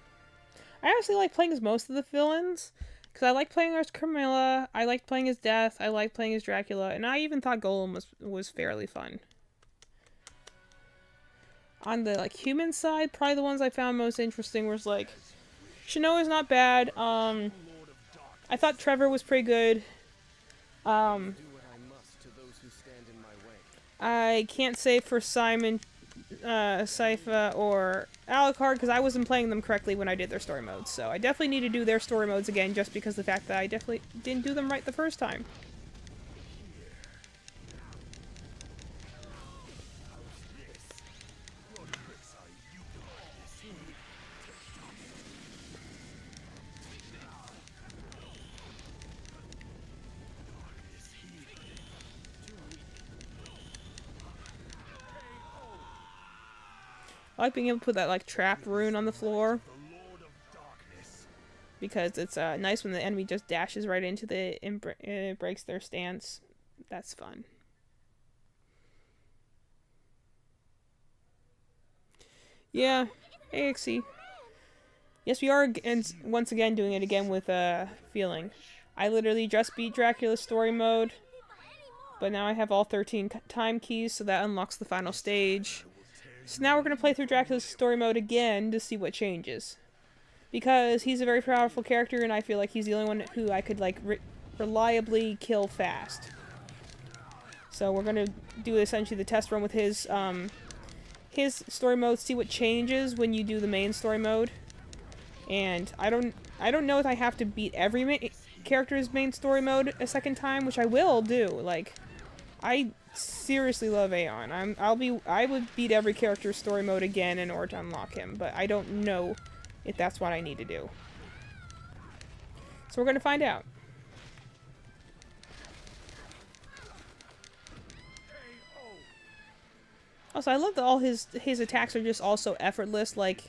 I honestly like playing as most of the villains. Because I like playing as Carmilla, I like playing as Death, I like playing as Dracula, and I even thought Golem was fairly fun. On the like human side, probably the ones I found most interesting was like Shanoa's not bad. I thought Trevor was pretty good.
Do what I must to those who stand in my way.
I can't say for Simon, Sypha, or Alucard because I wasn't playing them correctly when I did their story modes. So I definitely need to do their story modes again just because of the fact that I definitely didn't do them right the first time. I like being able to put that like trap rune on the floor because it's nice when the enemy just dashes right into and it breaks their stance. That's fun. Yeah, AXE. Yes, we are once again doing it again with feeling. I literally just beat Dracula's story mode, but now I have all 13 time keys, so that unlocks the final stage. So now we're going to play through Dracula's story mode again to see what changes. Because he's a very powerful character, and I feel like he's the only one who I could, like, reliably kill fast. So we're going to do essentially the test run with his story mode, see what changes when you do the main story mode. And I don't know if I have to beat every character's main story mode a second time, which I will do. Like, I seriously love Aeon. I would beat every character's story mode again in order to unlock him, but I don't know if that's what I need to do. So we're gonna find out. Also, I love that all his attacks are just also effortless. Like,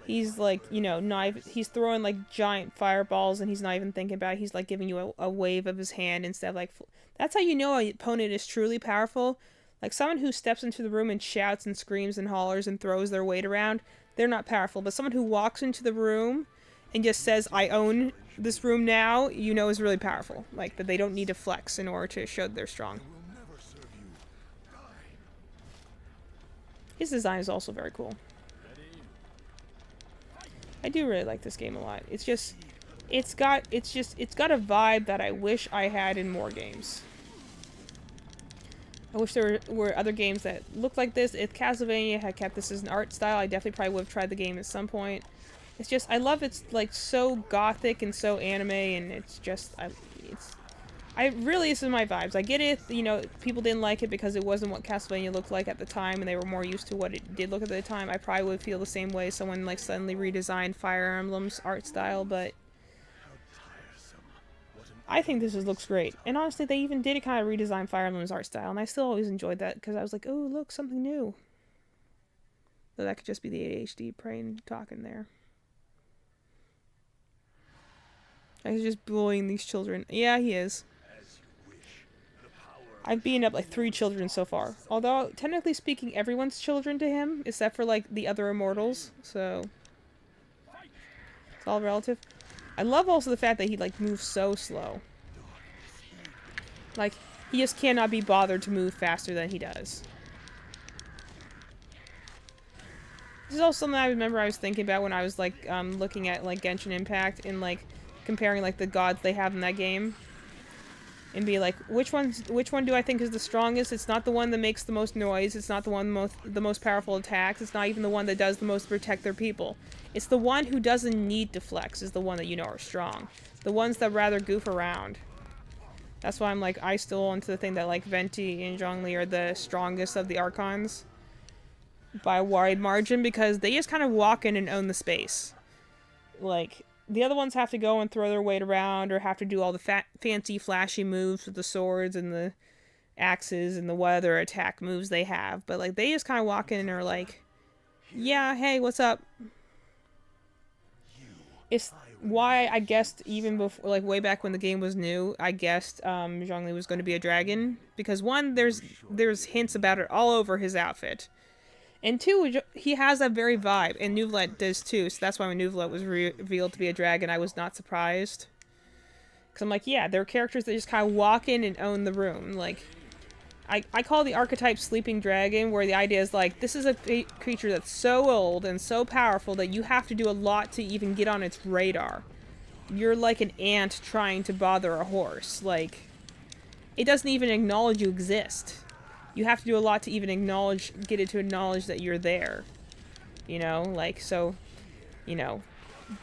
he's like, you know, he's throwing like giant fireballs and he's not even thinking about it. He's like giving you a wave of his hand instead of like, that's how you know an opponent is truly powerful. Like, someone who steps into the room and shouts and screams and hollers and throws their weight around, they're not powerful. But someone who walks into the room and just says, I own this room now, you know is really powerful. Like, that they don't need to flex in order to show that they're strong. His design is also very cool. I do really like this game a lot. It's just, it's got a vibe that I wish I had in more games. I wish there were other games that looked like this. If Castlevania had kept this as an art style, I definitely probably would have tried the game at some point. It's just, I love it's like so gothic and so anime, and it's just, this is my vibes. I get it, you know, people didn't like it because it wasn't what Castlevania looked like at the time, and they were more used to what it did look at the time. I probably would feel the same way if someone like suddenly redesigned Fire Emblem's art style, but I think this looks great. And honestly, they even did kind of redesign Fire Emblem's art style, and I still always enjoyed that because I was like, oh, look, something new. So that could just be the ADHD brain talking there. He's just bullying these children. Yeah, he is. I've beaten up like 3 children so far. Although, technically speaking, everyone's children to him, except for like the other immortals, so it's all relative. I love also the fact that he like moves so slow. Like, he just cannot be bothered to move faster than he does. This is also something I remember I was thinking about when I was like looking at like Genshin Impact and like comparing like the gods they have in that game. And be like, which one do I think is the strongest? It's not the one that makes the most noise. It's not the one the most powerful attacks. It's not even the one that does the most to protect their people. It's the one who doesn't need to flex is the one that you know are strong. The ones that rather goof around. That's why I'm like, I still hold into the thing that like Venti and Zhongli are the strongest of the Archons by a wide margin, because they just kind of walk in and own the space. Like, the other ones have to go and throw their weight around or have to do all the fancy flashy moves with the swords and the axes and the what other attack moves they have. But like, they just kind of walk in and are like, yeah, hey, what's up? It's why I guessed even before, like way back when the game was new, I guessed Zhongli was going to be a dragon. Because one, there's hints about it all over his outfit. And 2, he has that very vibe, and Neuvillette does too, so that's why when Neuvillette was revealed to be a dragon, I was not surprised. Because I'm like, yeah, there are characters that just kind of walk in and own the room. Like, I call the archetype Sleeping Dragon, where the idea is like, this is a creature that's so old and so powerful that you have to do a lot to even get on its radar. You're like an ant trying to bother a horse. Like, it doesn't even acknowledge you exist. You have to do a lot to even get it to acknowledge that you're there. You know, like, so, you know,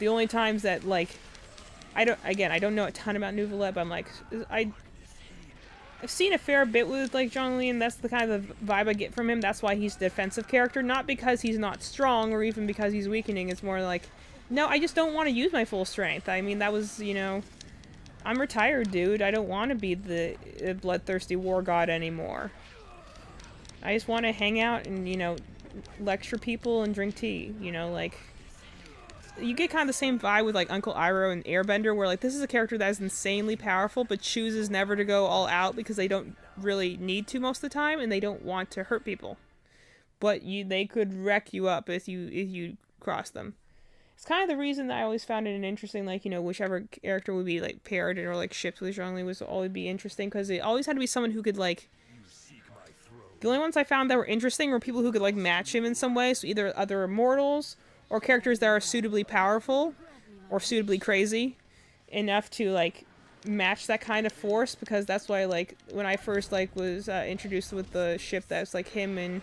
the only times that, like, I don't know a ton about Neuvillette, but I'm like, I've seen a fair bit with, like, Zhongli, and that's the kind of vibe I get from him. That's why he's a defensive character, not because he's not strong, or even because he's weakening. It's more like, no, I just don't want to use my full strength. I mean, that was, you know, I'm retired, dude. I don't want to be the bloodthirsty war god anymore. I just want to hang out and, you know, lecture people and drink tea, you know, like, you get kind of the same vibe with, like, Uncle Iroh and Airbender, where, like, this is a character that is insanely powerful, but chooses never to go all out because they don't really need to most of the time, and they don't want to hurt people. But they could wreck you up if you cross them. It's kind of the reason that I always found it an interesting, like, you know, whichever character would be, like, paired or, like, shipped with Zhongli was always be interesting, because it always had to be someone who could, like... The only ones I found that were interesting were people who could, like, match him in some way, so either other immortals, or characters that are suitably powerful, or suitably crazy, enough to, like, match that kind of force, because that's why, like, when I first, like, was introduced with the ship that's, like, him and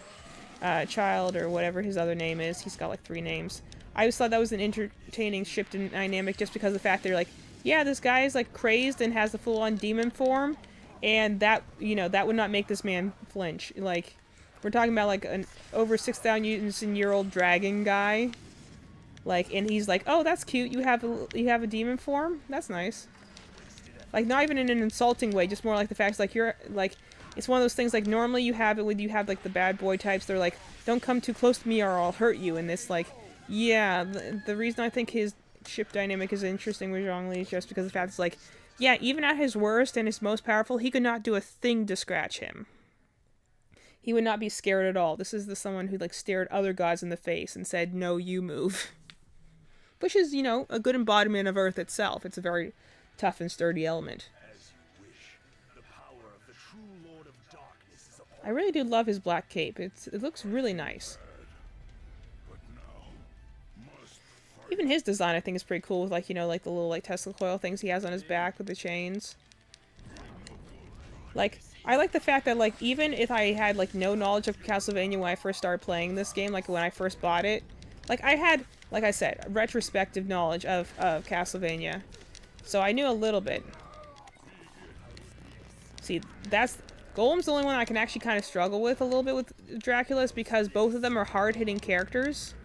Child, or whatever his other name is, he's got, like, 3 names. I always thought that was an entertaining ship dynamic just because of the fact they're like, yeah, this guy is, like, crazed and has the full-on demon form, and that, you know, that would not make this man flinch. Like, we're talking about, like, an over 6,000-year-old dragon guy. Like, and he's like, oh, that's cute, you have a demon form? That's nice. Like, not even in an insulting way, just more like the fact, like, you're, like, it's one of those things, like, normally you have it when you have, like, the bad boy types, they're like, don't come too close to me or I'll hurt you, and this, like, yeah, the reason I think his ship dynamic is interesting with Zhongli is just because the fact it's like, yeah, even at his worst and his most powerful, he could not do a thing to scratch him. He would not be scared at all. This is the someone who, like, stared other gods in the face and said, no, you move. Which is, you know, a good embodiment of Earth itself. It's a very tough and sturdy element. I really do love his black cape. It looks really nice. Even his design, I think, is pretty cool with, like, you know, like, the little, like, Tesla coil things he has on his back with the chains. Like, I like the fact that, like, even if I had, like, no knowledge of Castlevania when I first started playing this game, like, when I first bought it, like, I had, like I said, retrospective knowledge of Castlevania. So I knew a little bit. See, that's... Golem's the only one I can actually kind of struggle with a little bit with Dracula's, because both of them are hard-hitting characters.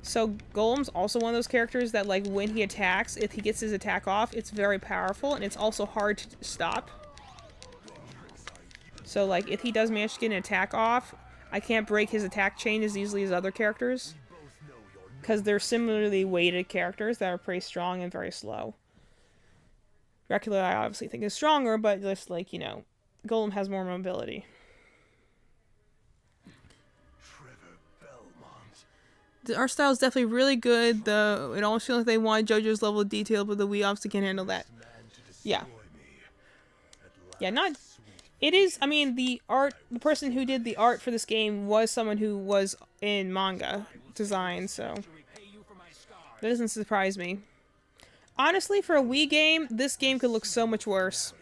So Golem's also one of those characters that, like, when he attacks, if he gets his attack off, it's very powerful, and it's also hard to stop. So, like, if he does manage to get an attack off, I can't break his attack chain as easily as other characters. Because they're similarly weighted characters that are pretty strong and very slow. Dracula, I obviously think, is stronger, but just, like, you know, Golem has more mobility. The art style is definitely really good, though it almost feels like they wanted JoJo's level of detail, but the Wii obviously can't handle that. Yeah. Yeah, not... It is, I mean, the person who did the art for this game was someone who was in manga design, so... That doesn't surprise me. Honestly, for a Wii game, this game could look so much worse.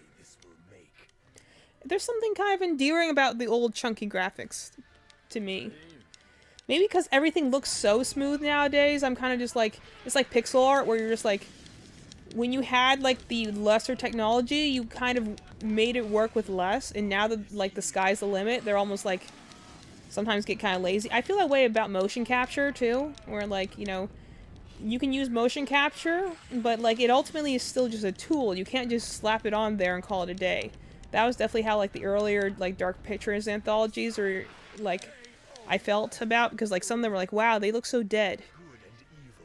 There's something kind of endearing about the old chunky graphics, to me. Maybe because everything looks so smooth nowadays, I'm kind of just like, it's like pixel art where you're just like, when you had like the lesser technology, you kind of made it work with less, and now that like the sky's the limit, they're almost like, sometimes get kind of lazy. I feel that way about motion capture too, where like, you know, you can use motion capture, but like it ultimately is still just a tool. You can't just slap it on there and call it a day. That was definitely how like the earlier like Dark Pictures anthologies or like I felt about, because like some of them were like, wow, they look so dead.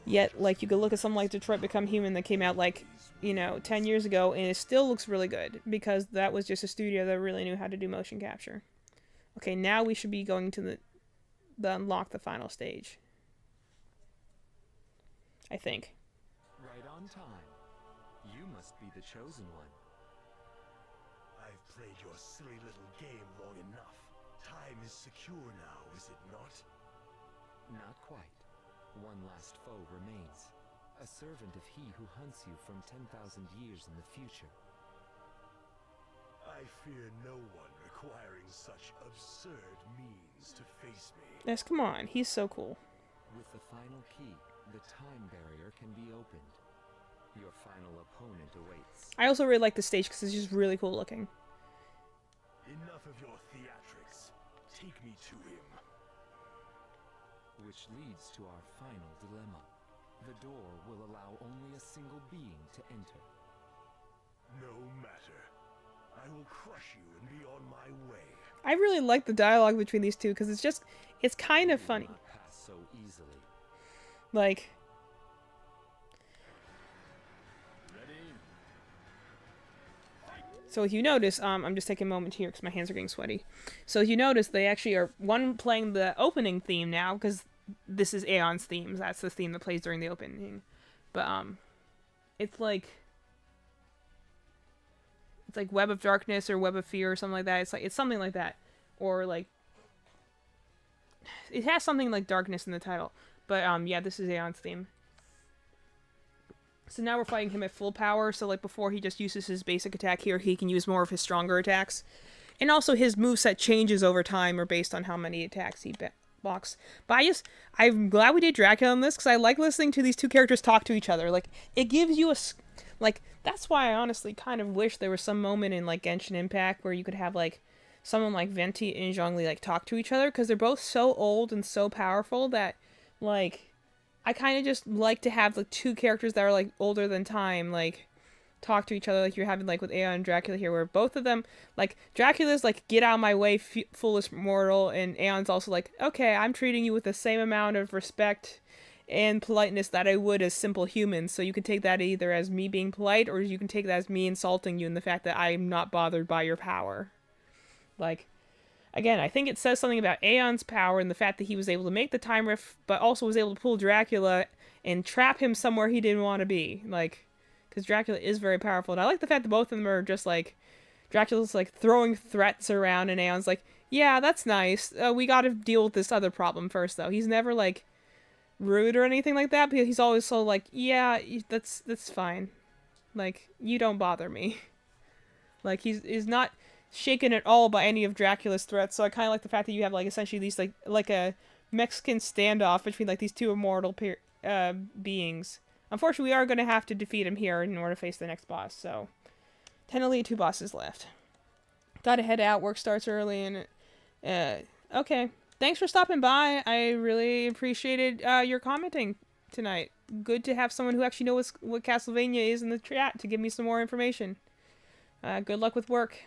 Yet like you could look at something like Detroit Become Human that came out like, you know, 10 years ago, and it still looks really good because that was just a studio that really knew how to do motion capture. Okay, now we should be going to the unlock the final stage. I think.
Right on time. You must be the chosen one.
I've played your silly little game long enough. Time is secure now, is it not?
Not quite. One last foe remains. A servant of he who hunts you from 10,000 years in the future.
I fear no one requiring such absurd means to face me.
Yes, come on. He's so cool.
With the final key, the time barrier can be opened. Your final opponent awaits.
I also really like the stage because it's just really cool looking.
Enough of your theatrics. Take me to him.
Which leads to our final dilemma. The door will allow only a single being to enter.
No matter. I will crush you and be on my way.
I really like the dialogue between these two because it's kind of funny.
Not pass so easily.
Like, so if you notice, I'm just taking a moment here because my hands are getting sweaty. So if you notice, they actually are, one playing the opening theme now, because this is Aeon's theme. That's the theme that plays during the opening. But it's like Web of Darkness or Web of Fear or something like that. It's something like that, or like it has something like darkness in the title. But yeah, this is Aeon's theme. So now we're fighting him at full power. So like before, he just uses his basic attack. Here he can use more of his stronger attacks, and also his moveset changes over time or based on how many attacks he blocks. But I'm glad we did Dracula on this because I like listening to these two characters talk to each other. Like it gives you that's why I honestly kind of wish there was some moment in like Genshin Impact where you could have like someone like Venti and Zhongli like talk to each other, because they're both so old and so powerful that like I kind of just like to have like two characters that are like older than time like talk to each other, like you're having like with Aeon and Dracula here, where both of them, like Dracula's like get out of my way, foolish mortal, and Aeon's also like, okay, I'm treating you with the same amount of respect and politeness that I would as simple humans. So you can take that either as me being polite, or you can take that as me insulting you and the fact that I'm not bothered by your power. Like, again, I think it says something about Aeon's power and the fact that he was able to make the time rift, but also was able to pull Dracula and trap him somewhere he didn't want to be. Like, because Dracula is very powerful. And I like the fact that both of them are just like, Dracula's like throwing threats around and Aeon's like, yeah, that's nice. We gotta deal with this other problem first, though. He's never like rude or anything like that, because he's always so like, yeah, that's fine. Like, you don't bother me. Like, he's not shaken at all by any of Dracula's threats. So I kind of like the fact that you have like essentially these like a Mexican standoff between like these two immortal beings. Unfortunately, we are going to have to defeat him here in order to face the next boss. So technically 2 bosses left. Gotta head out. Work starts early, and okay. Thanks for stopping by. I really appreciated your commenting tonight. Good to have someone who actually knows what Castlevania is in the chat to give me some more information. Good luck with work.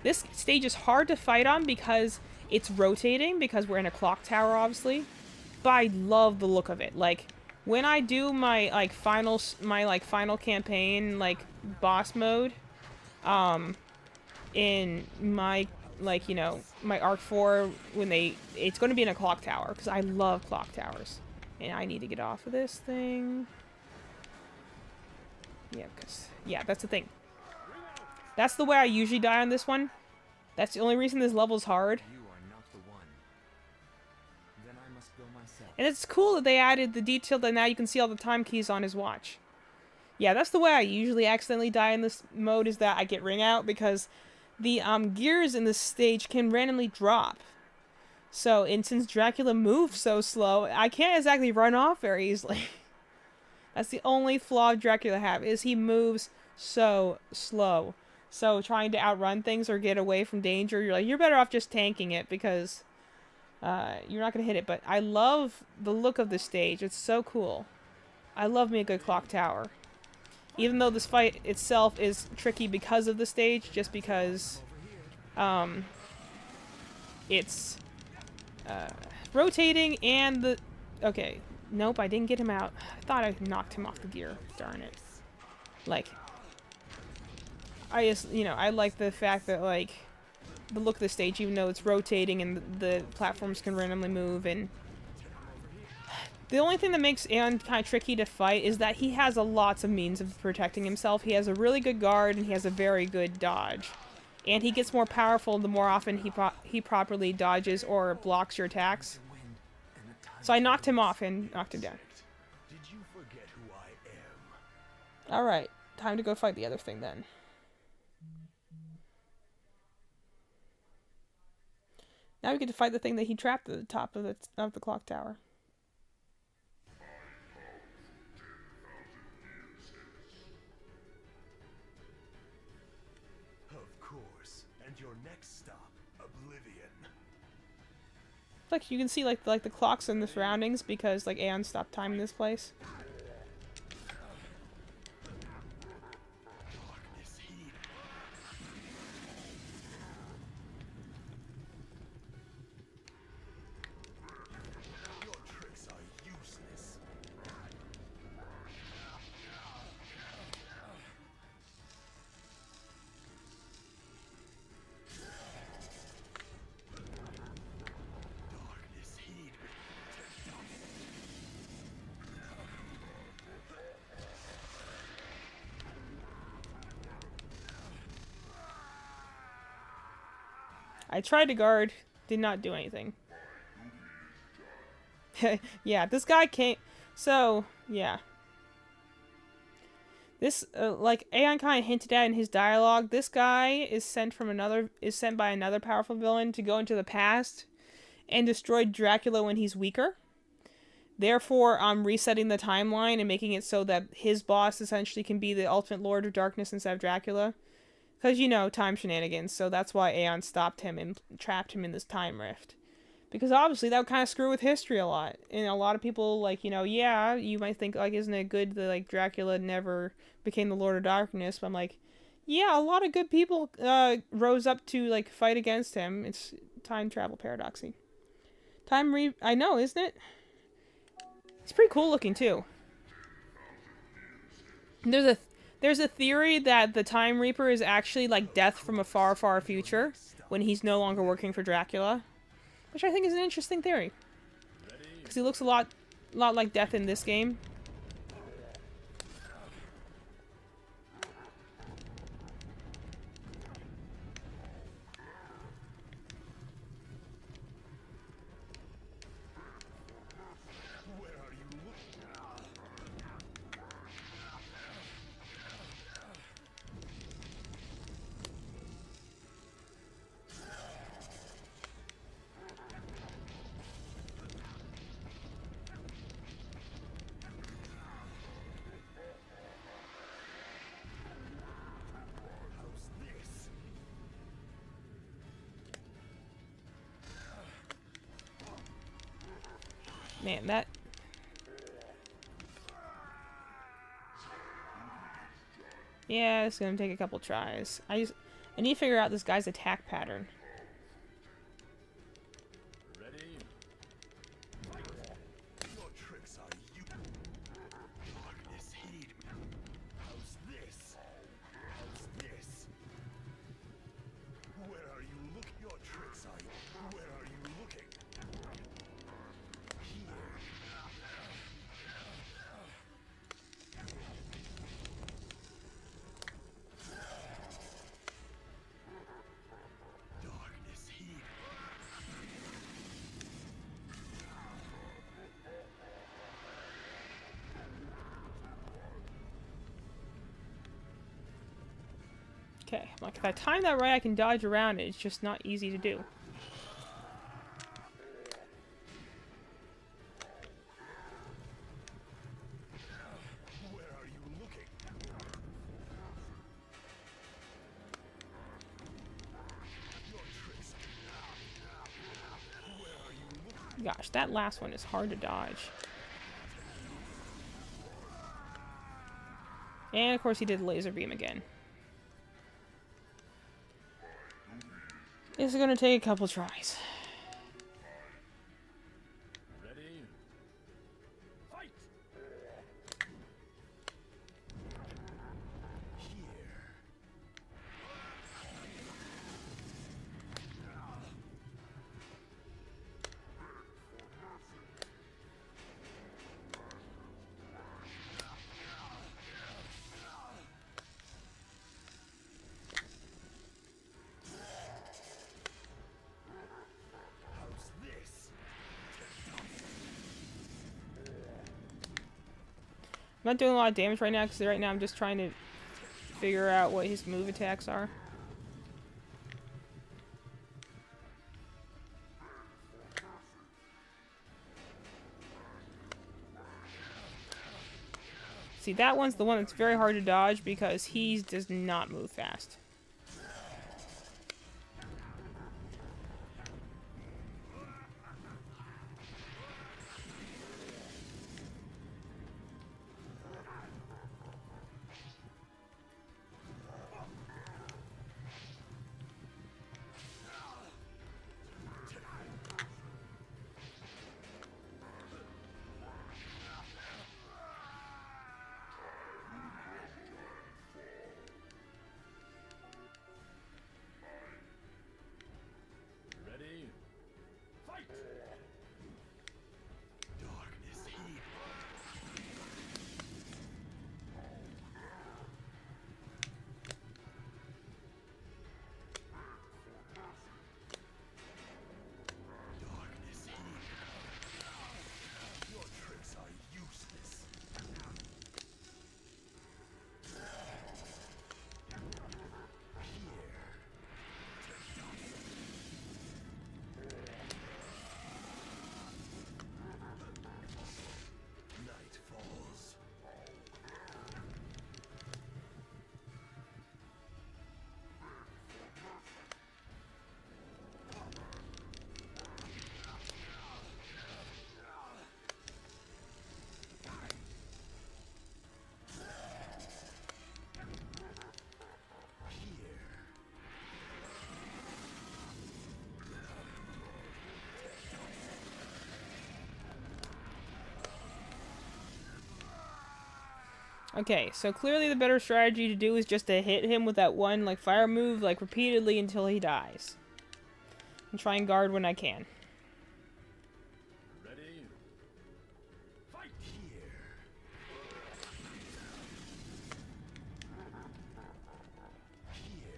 This stage is hard to fight on because it's rotating, because we're in a clock tower, obviously. But I love the look of it. Like, when I do my final campaign, like boss mode, in my my Arc 4, it's going to be in a clock tower, because I love clock towers. And I need to get off of this thing. Yeah, that's the thing. That's the way I usually die on this one. That's the only reason this level's hard.
You are not the one. Then I must go myself.
And it's cool that they added the detail that now you can see all the time keys on his watch. Yeah, that's the way I usually accidentally die in this mode, is that I get ring out, because the gears in this stage can randomly drop. So, and since Dracula moves so slow, I can't exactly run off very easily. That's the only flaw Dracula have, is he moves so slow. So trying to outrun things or get away from danger, you're better off just tanking it, because you're not going to hit it. But I love the look of this stage. It's so cool. I love me a good clock tower. Even though this fight itself is tricky because of the stage, just because it's rotating and the... Okay. Nope, I didn't get him out. I thought I knocked him off the gear. Darn it. Like... I just, I like the fact that, like, the look of the stage, even though it's rotating and the platforms can randomly move, and the only thing that makes Aeon kind of tricky to fight is that he has lots of means of protecting himself. He has a really good guard, and he has a very good dodge. And he gets more powerful the more often he properly dodges or blocks your attacks. So I knocked him off and knocked him down.
Did you forget who I am?
Alright, time to go fight the other thing then. Now we get to fight the thing that he trapped at the top of the clock tower.
Of course. And your next stop, Oblivion.
Like you can see like the clocks in the surroundings, because like Aeon stopped time in this place.
Darkness heed. Your tricks are useless.
I tried to guard, did not do anything. Yeah, this guy came. So yeah, this like Aeon kind of hinted at in his dialogue. This guy is sent by another powerful villain to go into the past and destroy Dracula when he's weaker. Therefore, I'm resetting the timeline and making it so that his boss essentially can be the ultimate Lord of Darkness instead of Dracula. Because, you know, time shenanigans, so that's why Aeon stopped him and trapped him in this time rift. Because obviously that would kind of screw with history a lot. And a lot of people, like, you know, yeah, you might think, like, isn't it good that, like, Dracula never became the Lord of Darkness? But I'm like, yeah, a lot of good people rose up to, like, fight against him. It's time travel paradoxy. I know, isn't it? It's pretty cool looking, too. There's a theory that the Time Reaper is actually like Death from a far, far future when he's no longer working for Dracula, which I think is an interesting theory because he looks a lot like Death in this game. Man, that... Yeah, it's gonna take a couple tries. I need to figure out this guy's attack pattern.
Ready? Your tricks are you. Darkness heed me. How's this? How's this? Where are you looking? Your tricks are you. Where are you looking? Darkness heed.
Okay, like if I time that right, I can dodge around it. It's just not easy to do.
Where are you looking? Your tricks. Where are you looking?
Gosh, that last one is hard to dodge. And of course he did laser beam again. This is gonna take a couple tries.
Ready? Fight! Here. How's this?
I'm not doing a lot of damage right now because right now I'm just trying to figure out what his move attacks are. See, that one's the one that's very hard to dodge because he does not move fast. Okay, so clearly the better strategy to do is just to hit him with that one, like, fire move, like, repeatedly until he dies. And try and guard when I can.
Ready? Fight here. Here.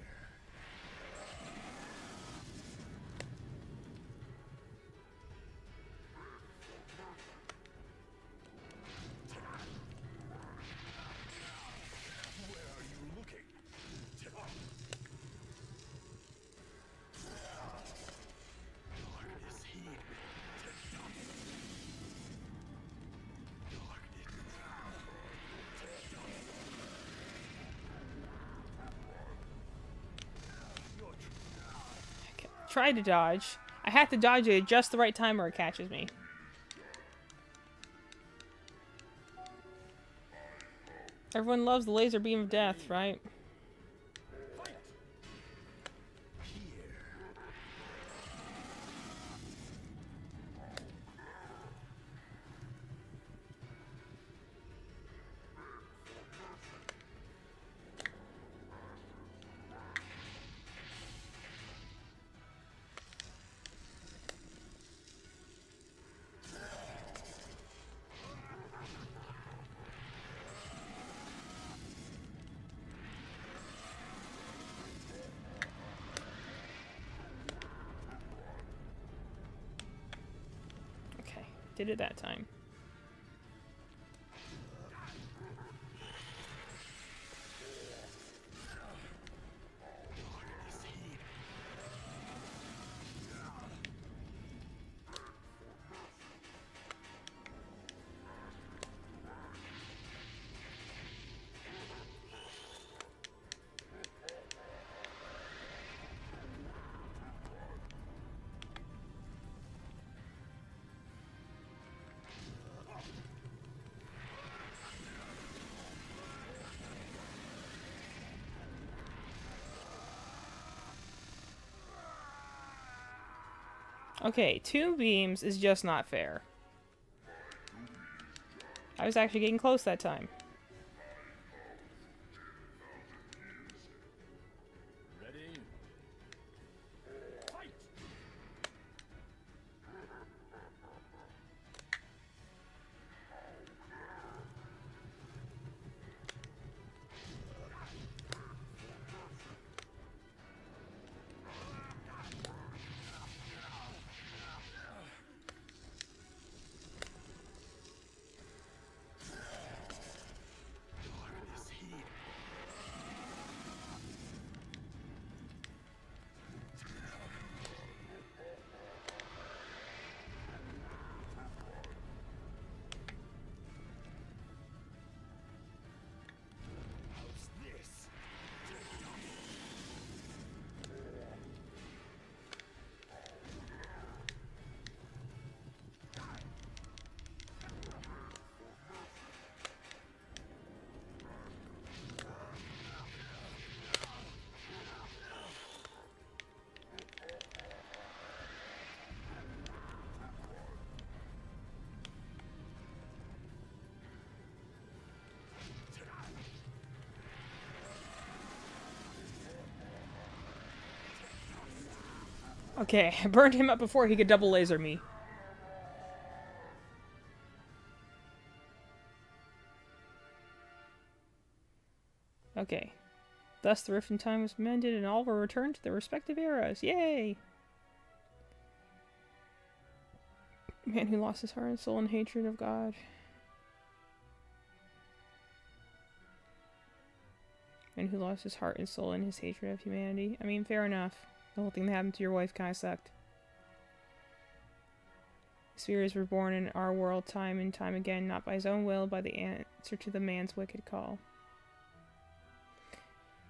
Where are you looking? Darkness heed me.
Okay, try to dodge. I have to dodge it at just the right time or it catches me. Everyone loves the laser beam of death, right? Okay, did it that time. Okay, 2 beams is just not fair. I was actually getting close that time.
Ready? Fight! Darkness heed. How's this?
Okay, I burned him up before he could double laser me. Okay. Thus the rift in time was mended and all were returned to their respective eras. Yay! Man who lost his heart and soul in hatred of God. Man who lost his heart and soul in his hatred of humanity. I mean, fair enough. The whole thing that happened to your wife kinda sucked. Spheres were born in our world time and time again, not by his own will, by the answer to the man's wicked call.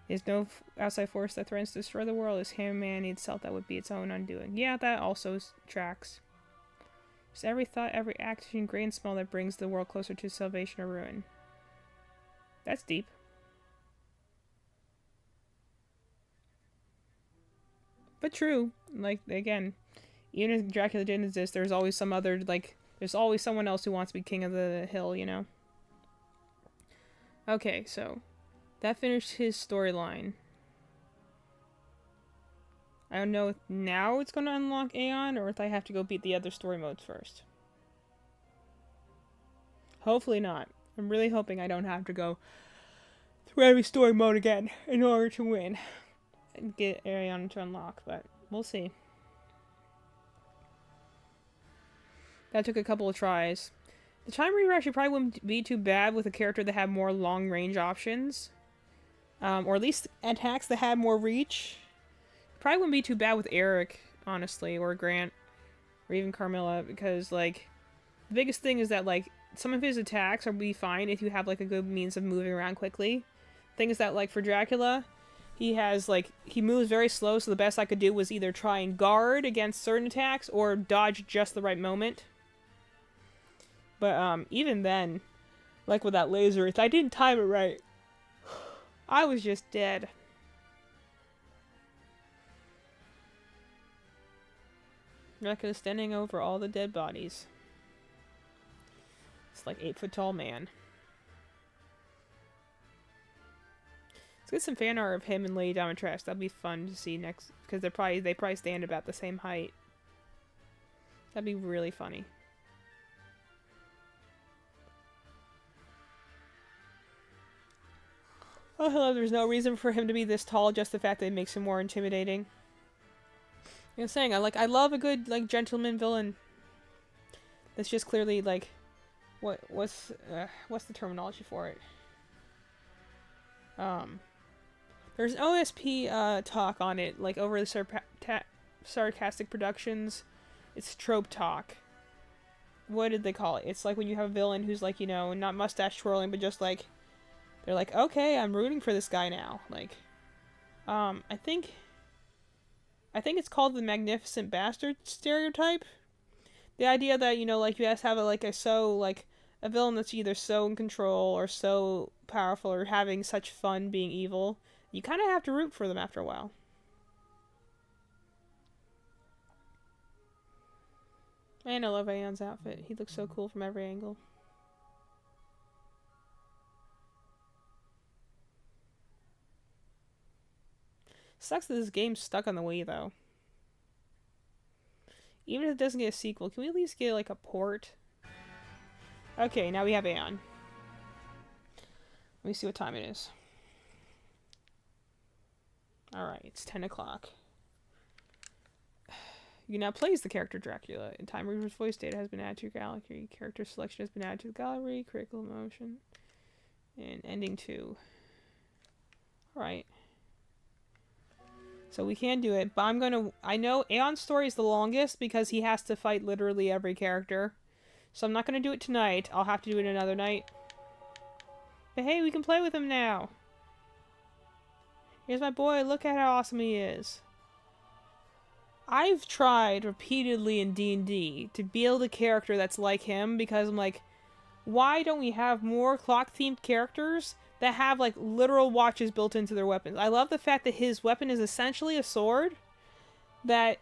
There's no outside force that threatens to destroy the world. It's humanity itself that would be its own undoing. Yeah, that also tracks. It's every thought, every action, great and small, that brings the world closer to salvation or ruin. That's deep. But true. Like, again, even if Dracula didn't exist, there's always some other, like, there's always someone else who wants to be king of the hill, you know? Okay, so that finished his storyline. I don't know if now it's going to unlock Aeon, or if I have to go beat the other story modes first. Hopefully not. I'm really hoping I don't have to go through every story mode again in order to win and get Aeon to unlock, but we'll see. That took a couple of tries. The time reader actually probably wouldn't be too bad with a character that had more long-range options. Or at least attacks that had more reach. Probably wouldn't be too bad with Eric, honestly, or Grant, or even Carmilla, because, like, the biggest thing is that, like, some of his attacks will be fine if you have, like, a good means of moving around quickly. Thing is that, like, for Dracula, he has, like, he moves very slow, so the best I could do was either try and guard against certain attacks, or dodge just the right moment. But, even then, like with that laser, if I didn't time it right, I was just dead. Dracula standing over all the dead bodies. It's like 8-foot tall man. Let's get some fan art of him and Lady Dimitrescu. That'd be fun to see next, because they probably stand about the same height. That'd be really funny. Oh, hello, there's no reason for him to be this tall, just the fact that it makes him more intimidating. I'm saying, I love a good, like, gentleman villain. That's just clearly, like, what's the terminology for it? There's an OSP, talk on it, like, over the sarcastic productions. It's trope talk. What did they call it? It's like when you have a villain who's, like, you know, not mustache twirling, but just, like, they're like, okay, I'm rooting for this guy now. Like, I think it's called the Magnificent Bastard stereotype. The idea that, you know, like, you guys have a villain that's either so in control or so powerful or having such fun being evil. You kind of have to root for them after a while. And I love Aeon's outfit. He looks so cool from every angle. Sucks that this game's stuck on the Wii, though. Even if it doesn't get a sequel, can we at least get, like, a port? Okay, now we have Aeon. Let me see what time it is. Alright, it's 10 o'clock. You can now play as the character Dracula. In Time Reader's voice data has been added to your gallery. Character selection has been added to the gallery. Critical emotion. And ending 2. Alright. So we can do it, but I know Aeon's story is the longest because he has to fight literally every character. So I'm not gonna do it tonight. I'll have to do it another night. But hey, we can play with him now. Here's my boy, look at how awesome he is. I've tried repeatedly in D&D to build a character that's like him because I'm like, why don't we have more clock-themed characters that have, like, literal watches built into their weapons? I love the fact that his weapon is essentially a sword that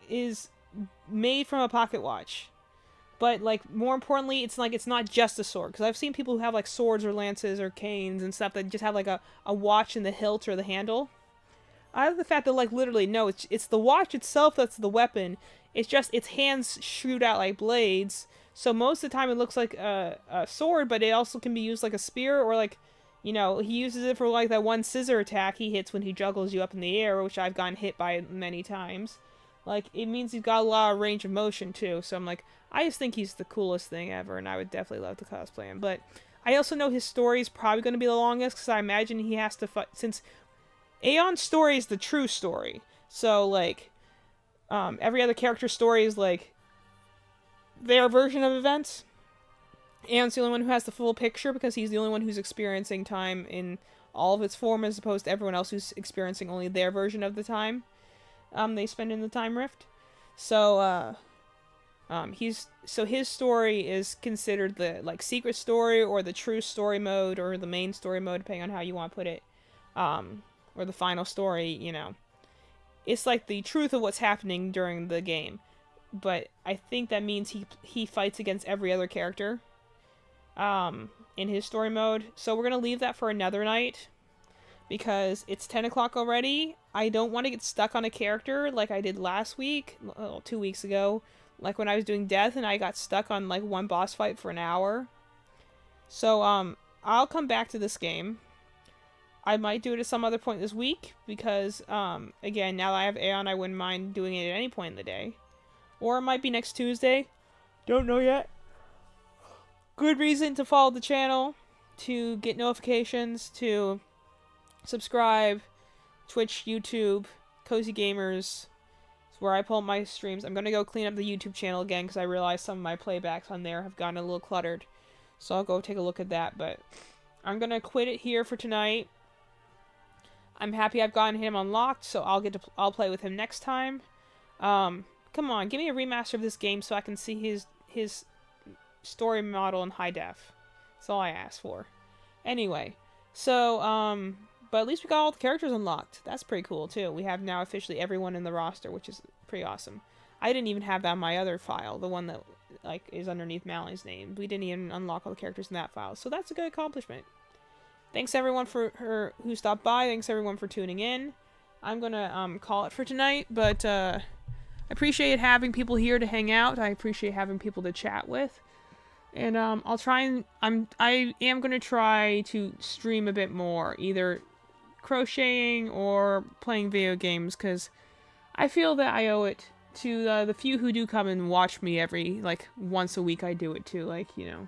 is made from a pocket watch. But, like, more importantly, it's not just a sword. Because I've seen people who have, like, swords or lances or canes and stuff that just have, like, a watch in the hilt or the handle. I love the fact that, like, literally, no, it's the watch itself that's the weapon. It's just its hands shoot out like blades. So most of the time it looks like a sword, but it also can be used like a spear or, like, you know, he uses it for, like, that one scissor attack he hits when he juggles you up in the air, which I've gotten hit by many times. Like, it means he's got a lot of range of motion, too. So I'm like, I just think he's the coolest thing ever, and I would definitely love to cosplay him. But I also know his story is probably going to be the longest, because I imagine he has to fight, since Aeon's story is the true story. So, like, every other character's story is, like, their version of events. Aeon's the only one who has the full picture because he's the only one who's experiencing time in all of its form as opposed to everyone else who's experiencing only their version of the time they spend in the time rift. So, his story is considered the, like, secret story or the true story mode or the main story mode, depending on how you want to put it. Or the final story, you know. It's like the truth of what's happening during the game. But I think that means he fights against every other character. in his story mode. So we're gonna leave that for another night because it's 10 o'clock already. I don't want to get stuck on a character like I did last week, 2 weeks ago, like when I was doing death and I got stuck on like one boss fight for an hour. So I'll come back to this game. I might do it at some other point this week because again, now that I have Aeon, I wouldn't mind doing it at any point in the day. Or it might be next Tuesday. Don't know yet. Good reason to follow the channel, to get notifications, to subscribe, Twitch, YouTube, Cozy Gamers. It's where I pull up my streams. I'm going to go clean up the YouTube channel again because I realized some of my playbacks on there have gotten a little cluttered. So I'll go take a look at that, but I'm going to quit it here for tonight. I'm happy I've gotten him unlocked, so I'll play with him next time. Come on, give me a remaster of this game so I can see his story model in high def. That's all I asked for. Anyway, so, but at least we got all the characters unlocked. That's pretty cool, too. We have now officially everyone in the roster, which is pretty awesome. I didn't even have that in my other file, the one that, like, is underneath Mally's name. We didn't even unlock all the characters in that file, so that's a good accomplishment. Thanks, everyone, who stopped by. Thanks, everyone, for tuning in. I'm gonna, call it for tonight, but, I appreciate having people here to hang out. I appreciate having people to chat with. And I'll try and I am going to try to stream a bit more, either crocheting or playing video games, because I feel that I owe it to the few who do come and watch me every, like, once a week I do it too. Like, you know,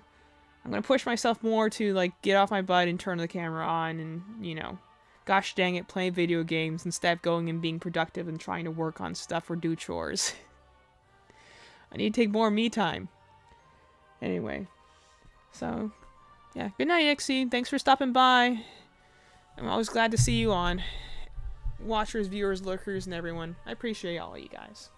I'm going to push myself more to, like, get off my butt and turn the camera on and, you know, gosh dang it, playing video games instead of going and being productive and trying to work on stuff or do chores. I need to take more me time. Anyway, so, yeah, good night, Ixie. Thanks for stopping by. I'm always glad to see you on. Watchers, viewers, lurkers, and everyone. I appreciate all of you guys.